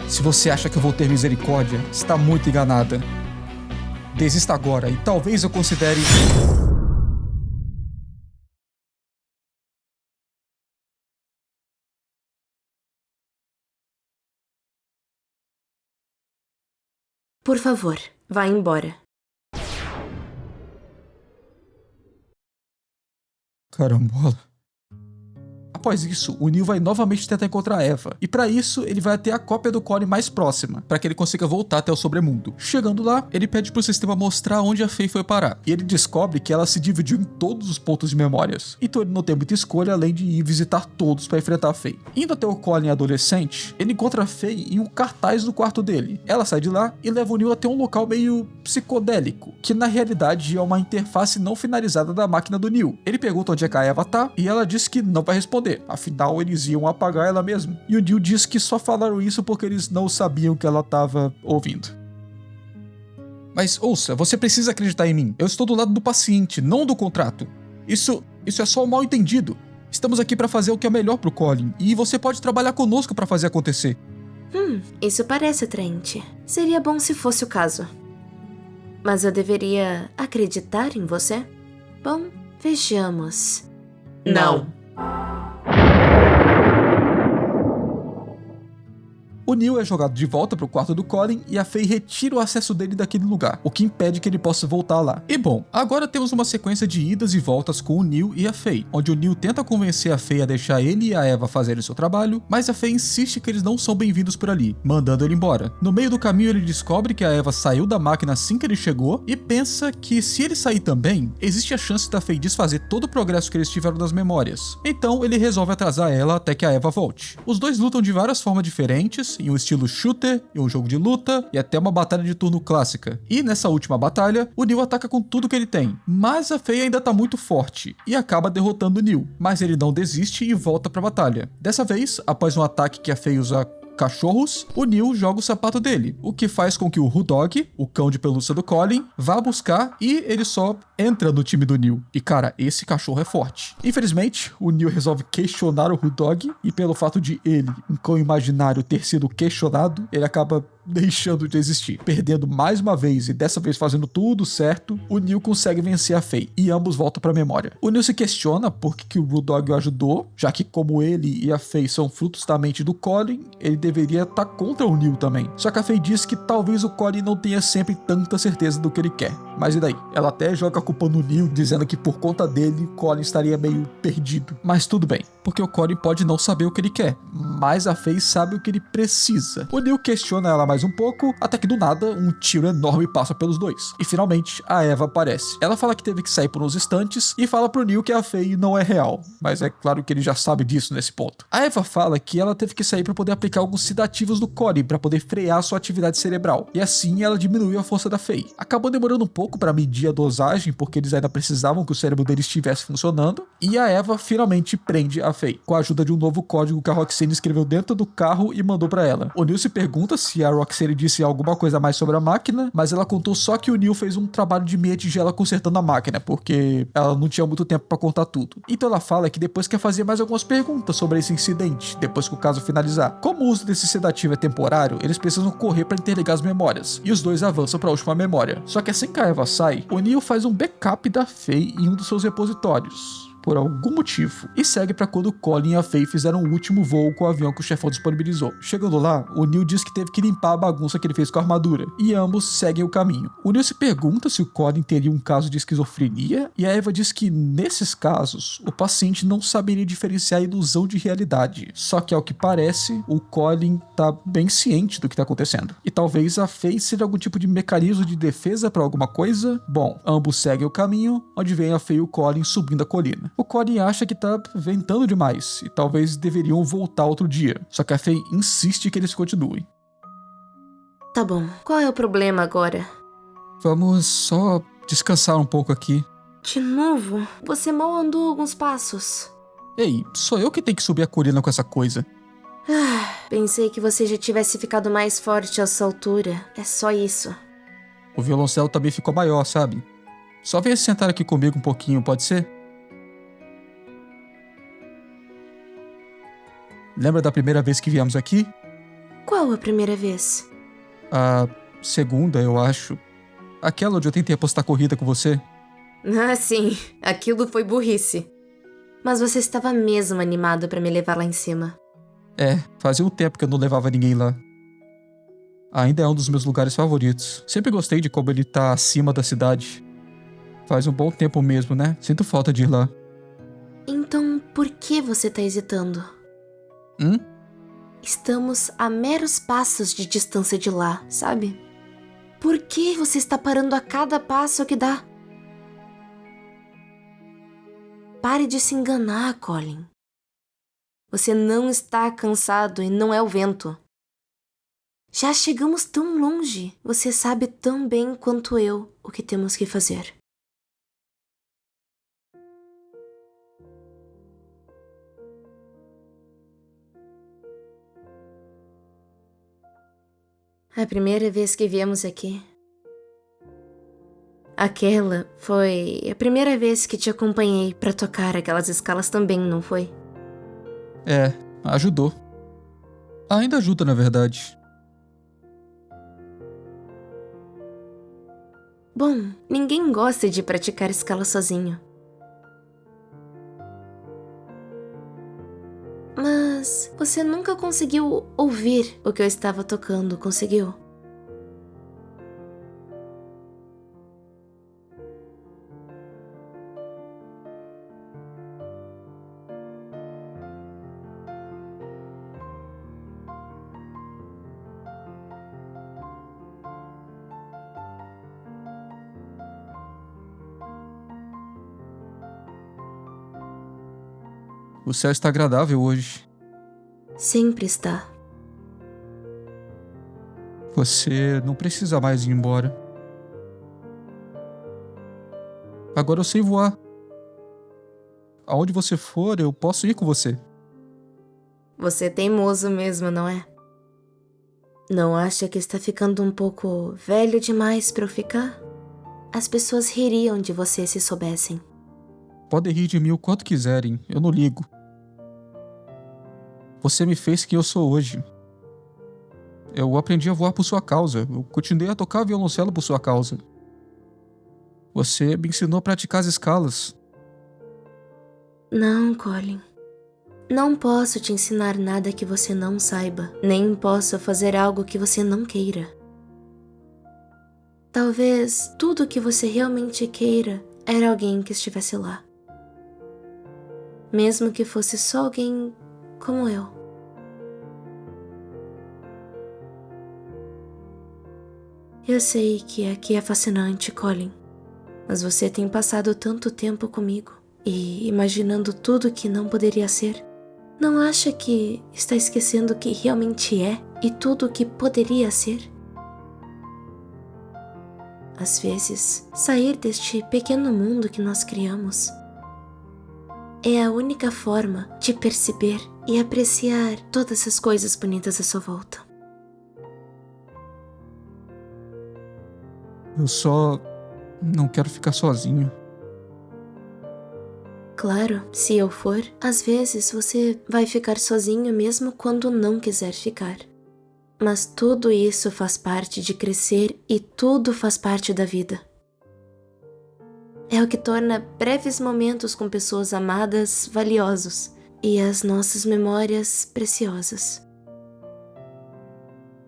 Se você acha que eu vou ter misericórdia, está muito enganada. Desista agora e talvez eu considere... Por favor, vá embora. Carambola. Após isso, o Neil vai novamente tentar encontrar a Eva, e para isso ele vai até a cópia do Colin mais próxima, para que ele consiga voltar até o sobremundo. Chegando lá, ele pede pro sistema mostrar onde a Faye foi parar, e ele descobre que ela se dividiu em todos os pontos de memórias, então ele não tem muita escolha além de ir visitar todos para enfrentar a Faye. Indo até o Colin adolescente, ele encontra a Faye em um cartaz no quarto dele. Ela sai de lá e leva o Neil até um local meio psicodélico, que na realidade é uma interface não finalizada da máquina do Neil. Ele pergunta onde é que a Eva tá, e ela diz que não vai responder. Afinal, eles iam apagar ela mesmo. E o Neil diz que só falaram isso porque eles não sabiam que ela estava ouvindo. Mas ouça, você precisa acreditar em mim. Eu estou do lado do paciente, não do contrato. Isso é só um mal entendido. Estamos aqui para fazer o que é melhor pro Colin, e você pode trabalhar conosco para fazer acontecer. Isso parece atraente. Seria bom se fosse o caso. Mas eu deveria acreditar em você? Bom, vejamos. Não. O Neil é jogado de volta pro quarto do Colin e a Faye retira o acesso dele daquele lugar, o que impede que ele possa voltar lá. E bom, agora temos uma sequência de idas e voltas com o Neil e a Faye, onde o Neil tenta convencer a Faye a deixar ele e a Eva fazerem seu trabalho, mas a Faye insiste que eles não são bem-vindos por ali, mandando ele embora. No meio do caminho ele descobre que a Eva saiu da máquina assim que ele chegou e pensa que se ele sair também, existe a chance da Faye desfazer todo o progresso que eles tiveram das memórias. Então ele resolve atrasar ela até que a Eva volte. Os dois lutam de várias formas diferentes, em um estilo shooter, em um jogo de luta e até uma batalha de turno clássica. E nessa última batalha, o Neil ataca com tudo que ele tem, mas a Faye ainda tá muito forte e acaba derrotando o Neil, mas ele não desiste e volta pra batalha. Dessa vez, após um ataque que a Faye usa cachorros, o Neil joga o sapato dele, o que faz com que o Hoodog, o cão de pelúcia do Colin, vá buscar e ele só entra no time do Neil. E cara, esse cachorro é forte. Infelizmente, o Neil resolve questionar o Hoodog e pelo fato de ele, um cão imaginário, ter sido questionado, ele acaba deixando de existir. Perdendo mais uma vez e dessa vez fazendo tudo certo, o Neil consegue vencer a Faye e ambos voltam pra memória. O Neil se questiona por que o Bulldog o ajudou, já que como ele e a Faye são frutos da mente do Colin, ele deveria estar contra o Neil também. Só que a Faye diz que talvez o Colin não tenha sempre tanta certeza do que ele quer. Mas e daí? Ela até joga a culpa no Neil, dizendo que por conta dele, Colin estaria meio perdido. Mas tudo bem, porque o Colin pode não saber o que ele quer, mas a Faye sabe o que ele precisa. O Neil questiona ela mais um pouco, até que do nada, um tiro enorme passa pelos dois. E finalmente, a Eva aparece. Ela fala que teve que sair por uns instantes e fala pro Neil que a Faye não é real, mas é claro que ele já sabe disso nesse ponto. A Eva fala que ela teve que sair para poder aplicar alguns sedativos do Colin para poder frear sua atividade cerebral, e assim ela diminuiu a força da Faye. Acabou demorando um pouco para medir a dosagem, porque eles ainda precisavam que o cérebro deles estivesse funcionando, e a Eva finalmente prende a Faye, com a ajuda de um novo código que a Roxane escreveu dentro do carro e mandou para ela. O Neil se pergunta se a Roxane disse alguma coisa a mais sobre a máquina, mas ela contou só que o Neil fez um trabalho de meia tigela consertando a máquina, porque ela não tinha muito tempo para contar tudo. Então ela fala que depois quer fazer mais algumas perguntas sobre esse incidente, depois que o caso finalizar. Como o uso desse sedativo é temporário, eles precisam correr para interligar as memórias, e os dois avançam para a última memória. Só que assim que a Eva Eva sai, o Neil faz um backup da Faye em um dos seus repositórios, por algum motivo, e segue pra quando Colin e a Faye fizeram o último voo com o avião que o chefão disponibilizou. Chegando lá, o Neil diz que teve que limpar a bagunça que ele fez com a armadura, e ambos seguem o caminho. O Neil se pergunta se o Colin teria um caso de esquizofrenia, e a Eva diz que, nesses casos, o paciente não saberia diferenciar a ilusão de realidade. Só que, ao que parece, o Colin tá bem ciente do que tá acontecendo. E talvez a Faye seja algum tipo de mecanismo de defesa pra alguma coisa? Bom, ambos seguem o caminho, onde vem a Faye e o Colin subindo a colina. O Colin acha que tá ventando demais e talvez deveriam voltar outro dia, só que a Faye insiste que eles continuem. Tá bom, qual é o problema agora? Vamos só descansar um pouco aqui. De novo? Você mal andou alguns passos. Ei, sou eu que tenho que subir a colina com essa coisa. Pensei que você já tivesse ficado mais forte a essa altura. É só isso. O violoncelo também ficou maior, sabe? Só venha sentar aqui comigo um pouquinho, pode ser? Lembra da primeira vez que viemos aqui? Qual a primeira vez? A segunda, eu acho. Aquela onde eu tentei apostar corrida com você. Ah, sim. Aquilo foi burrice. Mas você estava mesmo animado pra me levar lá em cima. É, fazia um tempo que eu não levava ninguém lá. Ainda é um dos meus lugares favoritos. Sempre gostei de como ele tá acima da cidade. Faz um bom tempo mesmo, né? Sinto falta de ir lá. Então, por que você tá hesitando? Estamos a meros passos de distância de lá, sabe? Por que você está parando a cada passo que dá? Pare de se enganar, Colin. Você não está cansado e não é o vento. Já chegamos tão longe. Você sabe tão bem quanto eu o que temos que fazer. A primeira vez que viemos aqui. Aquela foi a primeira vez que te acompanhei pra tocar aquelas escalas também, não foi? É, ajudou. Ainda ajuda, na verdade. Bom, ninguém gosta de praticar escala sozinho. Mas você nunca conseguiu ouvir o que eu estava tocando, conseguiu? O céu está agradável hoje. Sempre está. Você não precisa mais ir embora. Agora eu sei voar. Aonde você for, eu posso ir com você. Você é teimoso mesmo, não é? Não acha que está ficando um pouco velho demais para eu ficar? As pessoas ririam de você se soubessem. Podem rir de mim o quanto quiserem, eu não ligo. Você me fez quem eu sou hoje. Eu aprendi a voar por sua causa. Eu continuei a tocar violoncelo por sua causa. Você me ensinou a praticar as escalas. Não, Colin. Não posso te ensinar nada que você não saiba. Nem posso fazer algo que você não queira. Talvez tudo o que você realmente queira era alguém que estivesse lá. Mesmo que fosse só alguém como eu. Eu sei que aqui é fascinante, Colin. Mas você tem passado tanto tempo comigo e imaginando tudo que não poderia ser. Não acha que está esquecendo o que realmente é e tudo o que poderia ser? Às vezes, sair deste pequeno mundo que nós criamos é a única forma de perceber e apreciar todas as coisas bonitas à sua volta. Eu só não quero ficar sozinho. Claro, se eu for, às vezes você vai ficar sozinho mesmo quando não quiser ficar. Mas tudo isso faz parte de crescer e tudo faz parte da vida. É o que torna breves momentos com pessoas amadas valiosos e as nossas memórias preciosas.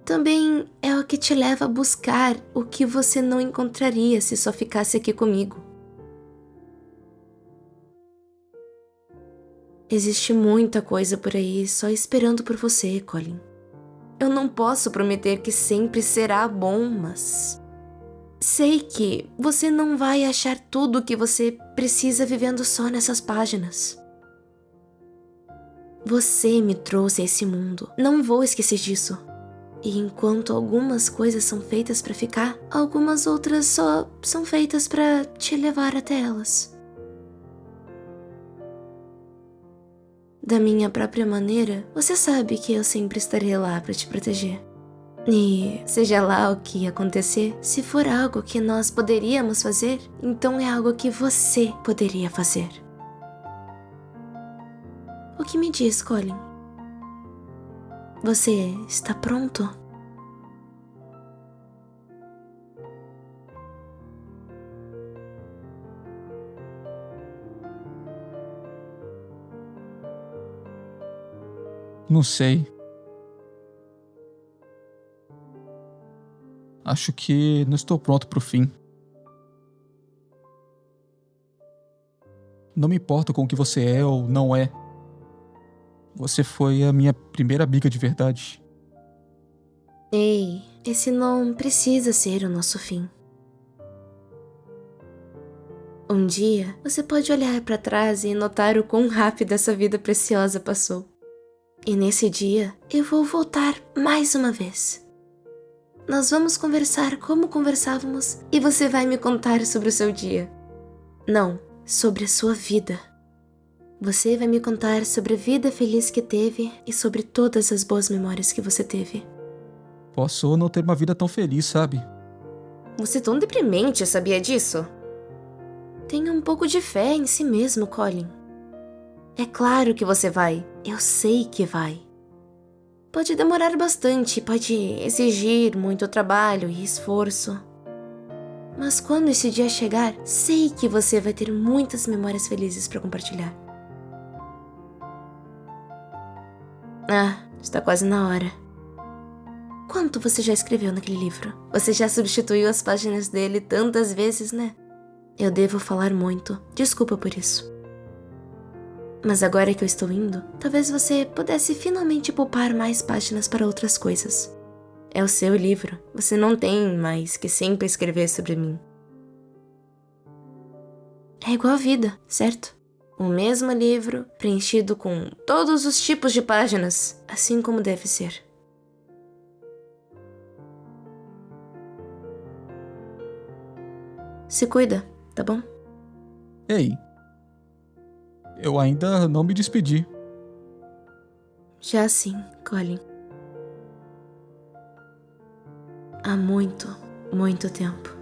Também é o que te leva a buscar o que você não encontraria se só ficasse aqui comigo. Existe muita coisa por aí só esperando por você, Colin. Eu não posso prometer que sempre será bom, mas sei que você não vai achar tudo o que você precisa vivendo só nessas páginas. Você me trouxe a esse mundo, não vou esquecer disso. E enquanto algumas coisas são feitas pra ficar, algumas outras só são feitas pra te levar até elas. Da minha própria maneira, você sabe que eu sempre estarei lá pra te proteger. E seja lá o que acontecer, se for algo que nós poderíamos fazer, então é algo que você poderia fazer. O que me diz, Colin? Você está pronto? Não sei. Acho que não estou pronto pro fim. Não me importa com o que você é ou não é. Você foi a minha primeira amiga de verdade. Ei, esse não precisa ser o nosso fim. Um dia, você pode olhar para trás e notar o quão rápido essa vida preciosa passou. E nesse dia, eu vou voltar mais uma vez. Nós vamos conversar como conversávamos e você vai me contar sobre o seu dia. Não, sobre a sua vida. Você vai me contar sobre a vida feliz que teve e sobre todas as boas memórias que você teve. Posso não ter uma vida tão feliz, sabe? Você é tão deprimente, sabia disso? Tenha um pouco de fé em si mesmo, Colin. É claro que você vai. Eu sei que vai. Pode demorar bastante, pode exigir muito trabalho e esforço. Mas quando esse dia chegar, sei que você vai ter muitas memórias felizes para compartilhar. Ah, está quase na hora. Quanto você já escreveu naquele livro? Você já substituiu as páginas dele tantas vezes, né? Eu devo falar muito. Desculpa por isso. Mas agora que eu estou indo, talvez você pudesse finalmente poupar mais páginas para outras coisas. É o seu livro. Você não tem mais que sempre escrever sobre mim. É igual a vida, certo? O mesmo livro, preenchido com todos os tipos de páginas, assim como deve ser. Se cuida, tá bom? Ei, eu ainda não me despedi. Já sim, Colin. Há muito, muito tempo.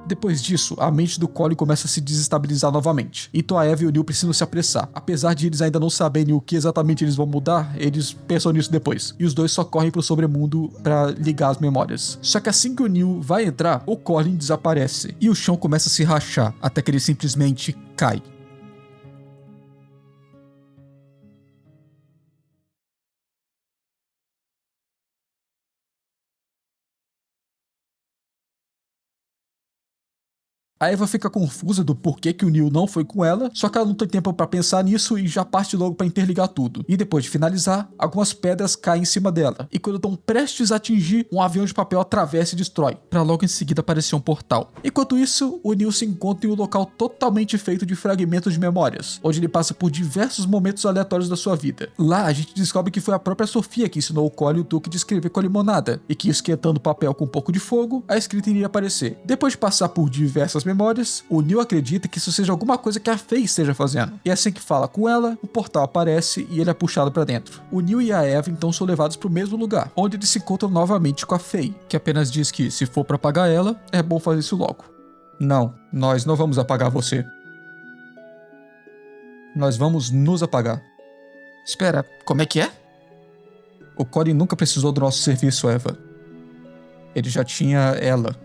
Depois disso, a mente do Colin começa a se desestabilizar novamente. Então a Eva e o Neil precisam se apressar. Apesar de eles ainda não saberem o que exatamente eles vão mudar, eles pensam nisso depois. E os dois só correm pro sobremundo pra ligar as memórias. Só que assim que o Neil vai entrar, o Colin desaparece. E o chão começa a se rachar, até que ele simplesmente cai. A Eva fica confusa do porquê que o Neil não foi com ela, só que ela não tem tempo pra pensar nisso e já parte logo pra interligar tudo. E depois de finalizar, algumas pedras caem em cima dela. E quando estão prestes a atingir, um avião de papel atravessa e destrói, pra logo em seguida aparecer um portal. Enquanto isso, o Neil se encontra em um local totalmente feito de fragmentos de memórias, onde ele passa por diversos momentos aleatórios da sua vida. Lá, a gente descobre que foi a própria Sofia que ensinou o Colin o truque de escrever com a limonada, e que esquentando o papel com um pouco de fogo, a escrita iria aparecer. Depois de passar por diversas memórias, o Neil acredita que isso seja alguma coisa que a Faye esteja fazendo. E assim que fala com ela, o portal aparece e ele é puxado pra dentro. O Neil e a Eva então são levados pro mesmo lugar, onde eles se encontram novamente com a Faye, que apenas diz que se for pra apagar ela, é bom fazer isso logo. Não, nós não vamos apagar você. Nós vamos nos apagar. Espera, como é que é? O Colin nunca precisou do nosso serviço, Eva. Ele já tinha ela.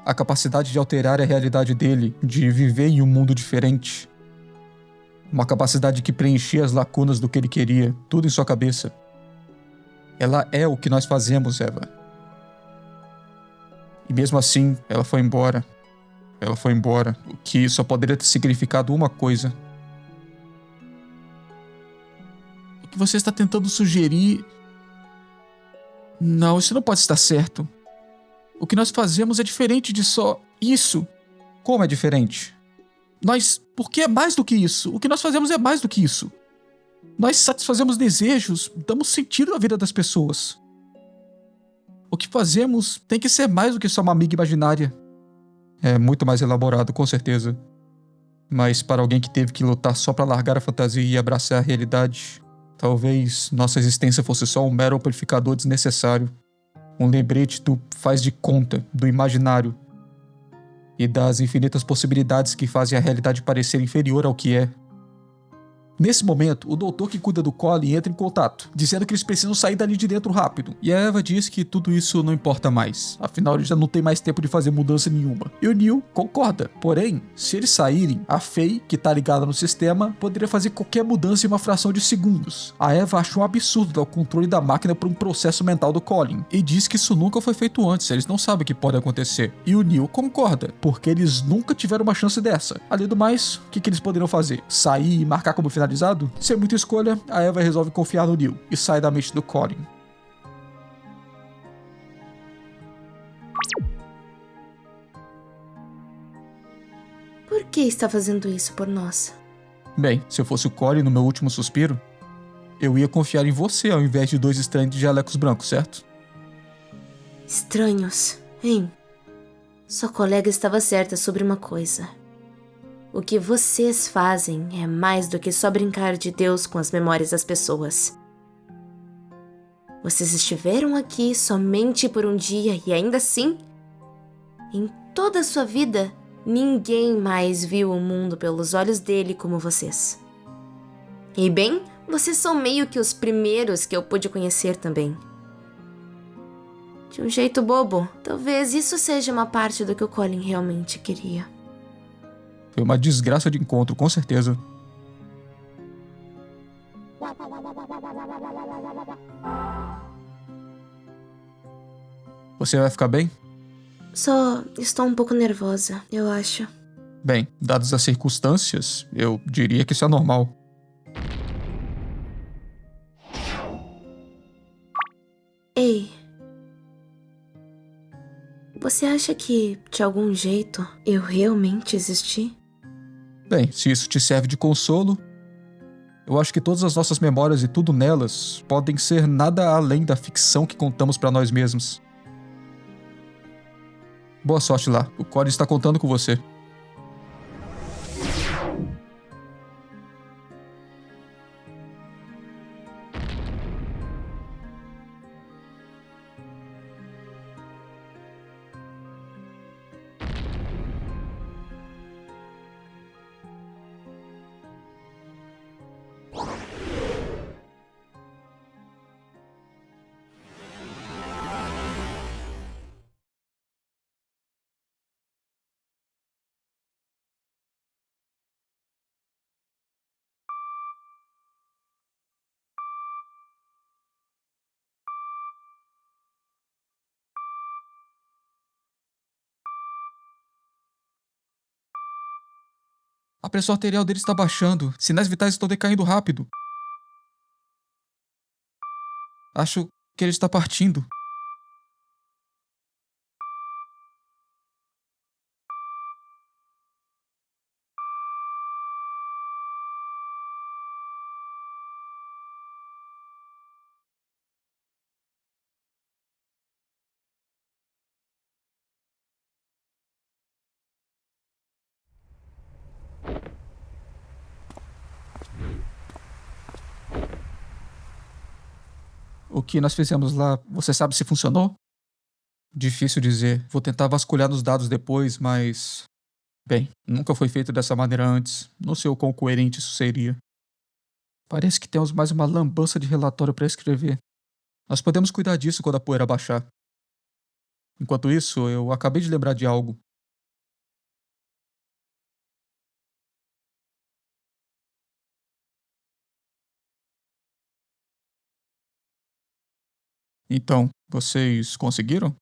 A capacidade de alterar a realidade dele, de viver em um mundo diferente. Uma capacidade que preenchia as lacunas do que ele queria, tudo em sua cabeça. Ela é o que nós fazemos, Eva. E mesmo assim, ela foi embora. Ela foi embora, o que só poderia ter significado uma coisa. O que você está tentando sugerir... Não, isso não pode estar certo. O que nós fazemos é diferente de só isso. Como é diferente? Porque é mais do que isso. O que nós fazemos é mais do que isso. Nós satisfazemos desejos, damos sentido à vida das pessoas. O que fazemos tem que ser mais do que só uma amiga imaginária. É muito mais elaborado, com certeza. Mas para alguém que teve que lutar só para largar a fantasia e abraçar a realidade, talvez nossa existência fosse só um mero amplificador desnecessário. Um lembrete do faz de conta, do imaginário. E das infinitas possibilidades que fazem a realidade parecer inferior ao que é. Nesse momento, o doutor que cuida do Colin entra em contato, dizendo que eles precisam sair dali de dentro rápido. E a Eva diz que tudo isso não importa mais, afinal ele já não tem mais tempo de fazer mudança nenhuma. E o Neil concorda, porém, se eles saírem, a Faye, que tá ligada no sistema, poderia fazer qualquer mudança em uma fração de segundos. A Eva acha um absurdo dar o controle da máquina para um processo mental do Colin, e diz que isso nunca foi feito antes, eles não sabem o que pode acontecer. E o Neil concorda, porque eles nunca tiveram uma chance dessa. Além do mais, o que eles poderiam fazer? Sair e marcar como finalizado? Sem muita escolha, a Eva resolve confiar no Neil e sai da mente do Colin. Por que está fazendo isso por nós? Bem, se eu fosse o Colin no meu último suspiro, eu ia confiar em você ao invés de dois estranhos de jalecos brancos, certo? Estranhos, hein? Sua colega estava certa sobre uma coisa. O que vocês fazem é mais do que só brincar de Deus com as memórias das pessoas. Vocês estiveram aqui somente por um dia e ainda assim, em toda a sua vida, ninguém mais viu o mundo pelos olhos dele como vocês. E bem, vocês são meio que os primeiros que eu pude conhecer também. De um jeito bobo, talvez isso seja uma parte do que o Colin realmente queria. Foi uma desgraça de encontro, com certeza. Você vai ficar bem? Só estou um pouco nervosa, eu acho. Bem, dadas as circunstâncias, eu diria que isso é normal. Ei. Você acha que, de algum jeito, eu realmente existi? Bem, se isso te serve de consolo, eu acho que todas as nossas memórias e tudo nelas podem ser nada além da ficção que contamos pra nós mesmos. Boa sorte lá, o Colin está contando com você. A pressão arterial dele está baixando. Sinais vitais estão decaindo rápido. Acho que ele está partindo. que nós fizemos lá, você sabe se funcionou? Difícil dizer. Vou tentar vasculhar nos dados depois, mas... Bem, nunca foi feito dessa maneira antes. Não sei o quão coerente isso seria. Parece que temos mais uma lambança de relatório para escrever. Nós podemos cuidar disso quando a poeira baixar. Enquanto isso, eu acabei de lembrar de algo. Então, vocês conseguiram?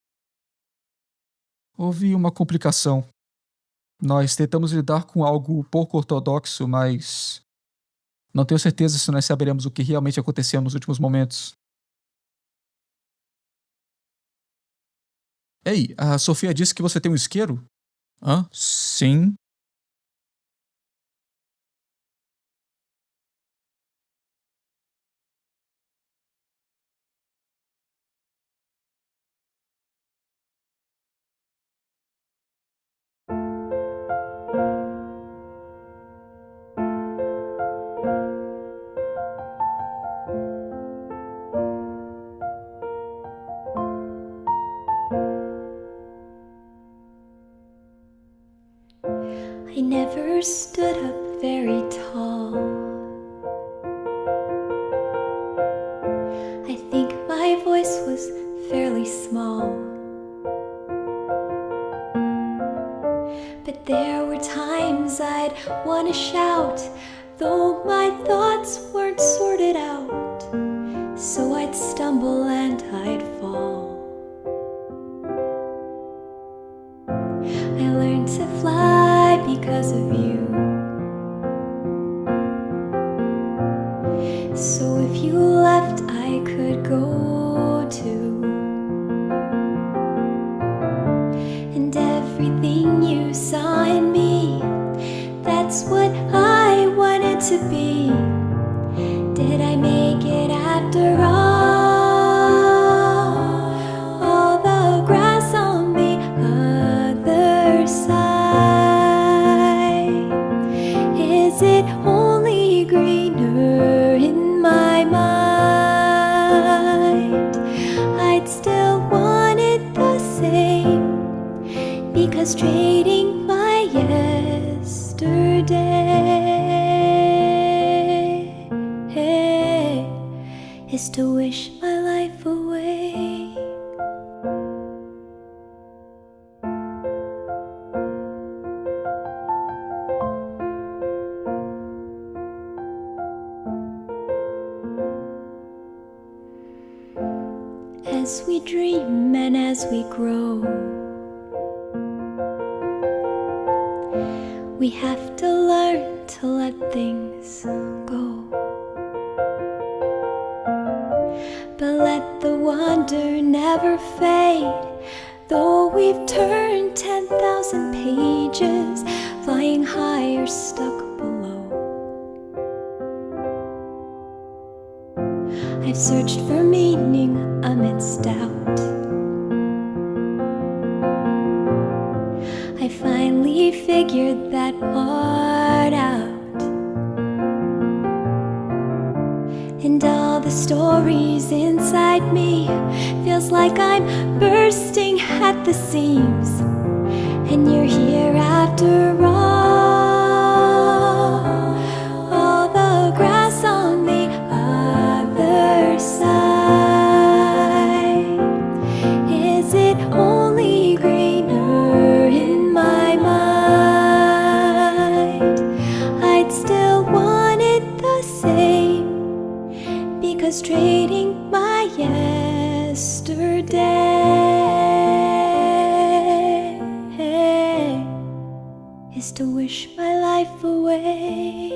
Houve uma complicação. Nós tentamos lidar com algo pouco ortodoxo, mas não tenho certeza se nós saberemos o que realmente aconteceu nos últimos momentos. Ei, a Sofia disse que você tem um isqueiro? Hã? Sim. I never stood up very tall. I think my voice was fairly small. But there were times I'd want to shout, though my thoughts weren't sorted out. So I'd stumble and I'd fall. I learned to fly because of you. So if you left, I could go too. And everything you saw in me, that's what I wanted to be. Did I make it after all? All the grass on the other side, is it only greener in my mind? I'd still want it the same, because trading my yesterday is to wish my life away. As we dream and as we grow, we have to learn to let things go. But let the wonder never fade, though we've turned 10,000 pages, flying high or stuck below. I've searched for meaning amidst doubt. I finally figured that part out. And all the stories inside me feels like I'm bursting at the seams. And you're here after all the grass on the other side, is it only greener in my mind? I'd still want it the same, because trading my yesterday is to wish my life away.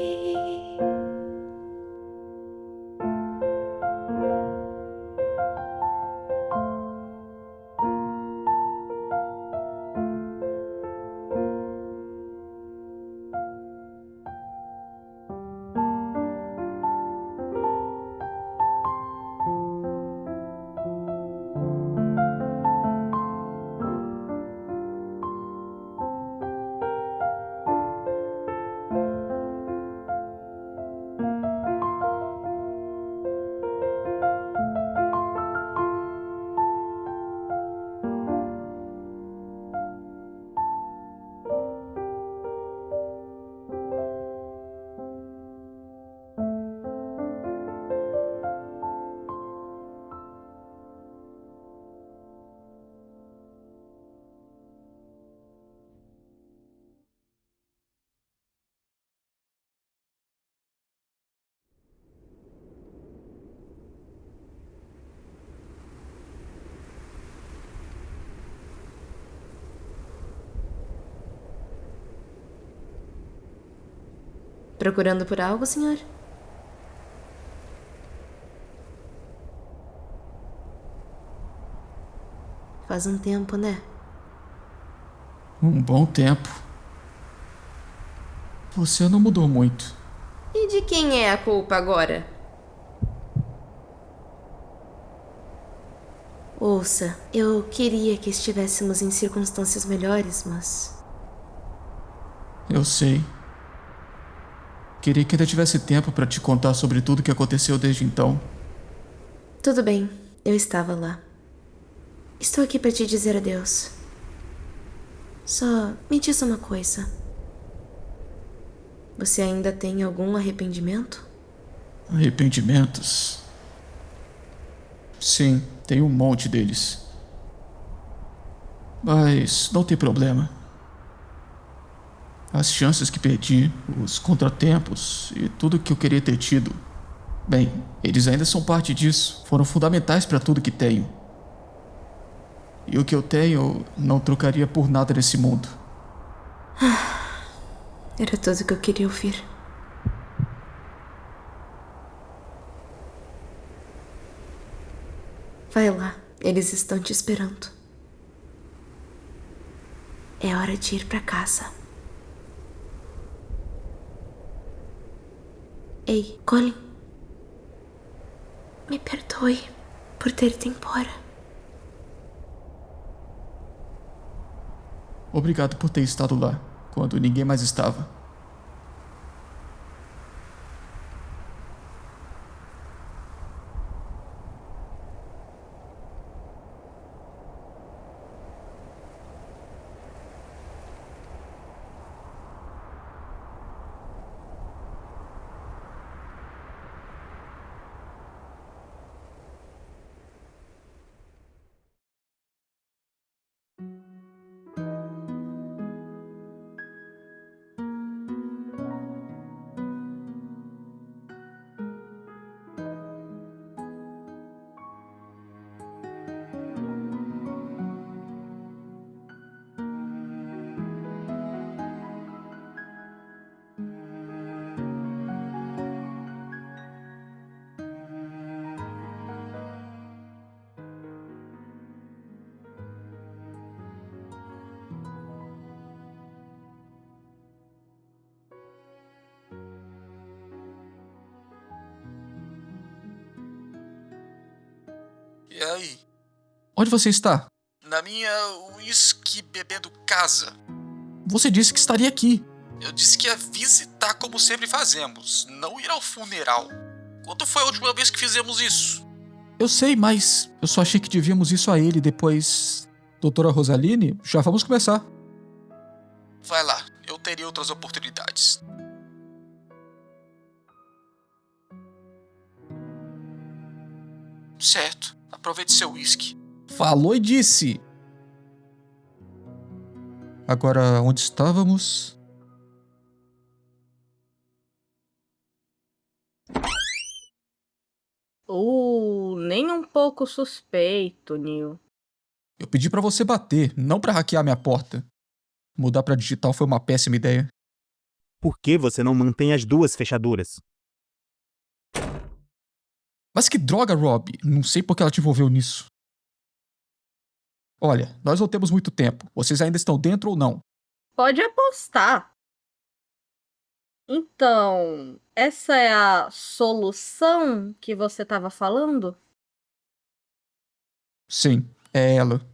Procurando por algo, senhor? Faz um tempo, né? Um bom tempo. Você não mudou muito. E de quem é a culpa agora? Ouça, eu queria que estivéssemos em circunstâncias melhores, mas... Eu sei. Queria que ainda tivesse tempo pra te contar sobre tudo que aconteceu desde então. Tudo bem, eu estava lá. Estou aqui pra te dizer adeus. Só me diz uma coisa. Você ainda tem algum arrependimento? Arrependimentos? Sim, tem um monte deles. Mas não tem problema. As chances que perdi, os contratempos e tudo que eu queria ter tido. Bem, eles ainda são parte disso. Foram fundamentais para tudo que tenho. E o que eu tenho não trocaria por nada nesse mundo. Era tudo que eu queria ouvir. Vai lá, eles estão te esperando. É hora de ir pra casa. Ei, Colin. Me perdoe por ter ido embora. Obrigado por ter estado lá, quando ninguém mais estava. E aí? Onde você está? Na minha whisky bebendo casa. Você disse que estaria aqui. Eu disse que ia visitar como sempre fazemos, não ir ao funeral. Quando foi a última vez que fizemos isso? Eu sei, mas eu só achei que devíamos isso a ele depois. Doutora Rosaline, já vamos começar. Vai lá, eu teria outras oportunidades. Certo, aproveite seu whisky. Falou e disse. Agora, onde estávamos? Nem um pouco suspeito, Neil. Eu pedi pra você bater, não pra hackear minha porta. Mudar pra digital foi uma péssima ideia. Por que você não mantém as duas fechaduras? Mas que droga, Rob! Não sei por que ela te envolveu nisso. Olha, nós não temos muito tempo. Vocês ainda estão dentro ou não? Pode apostar. Então, essa é a solução que você estava falando? Sim, é ela.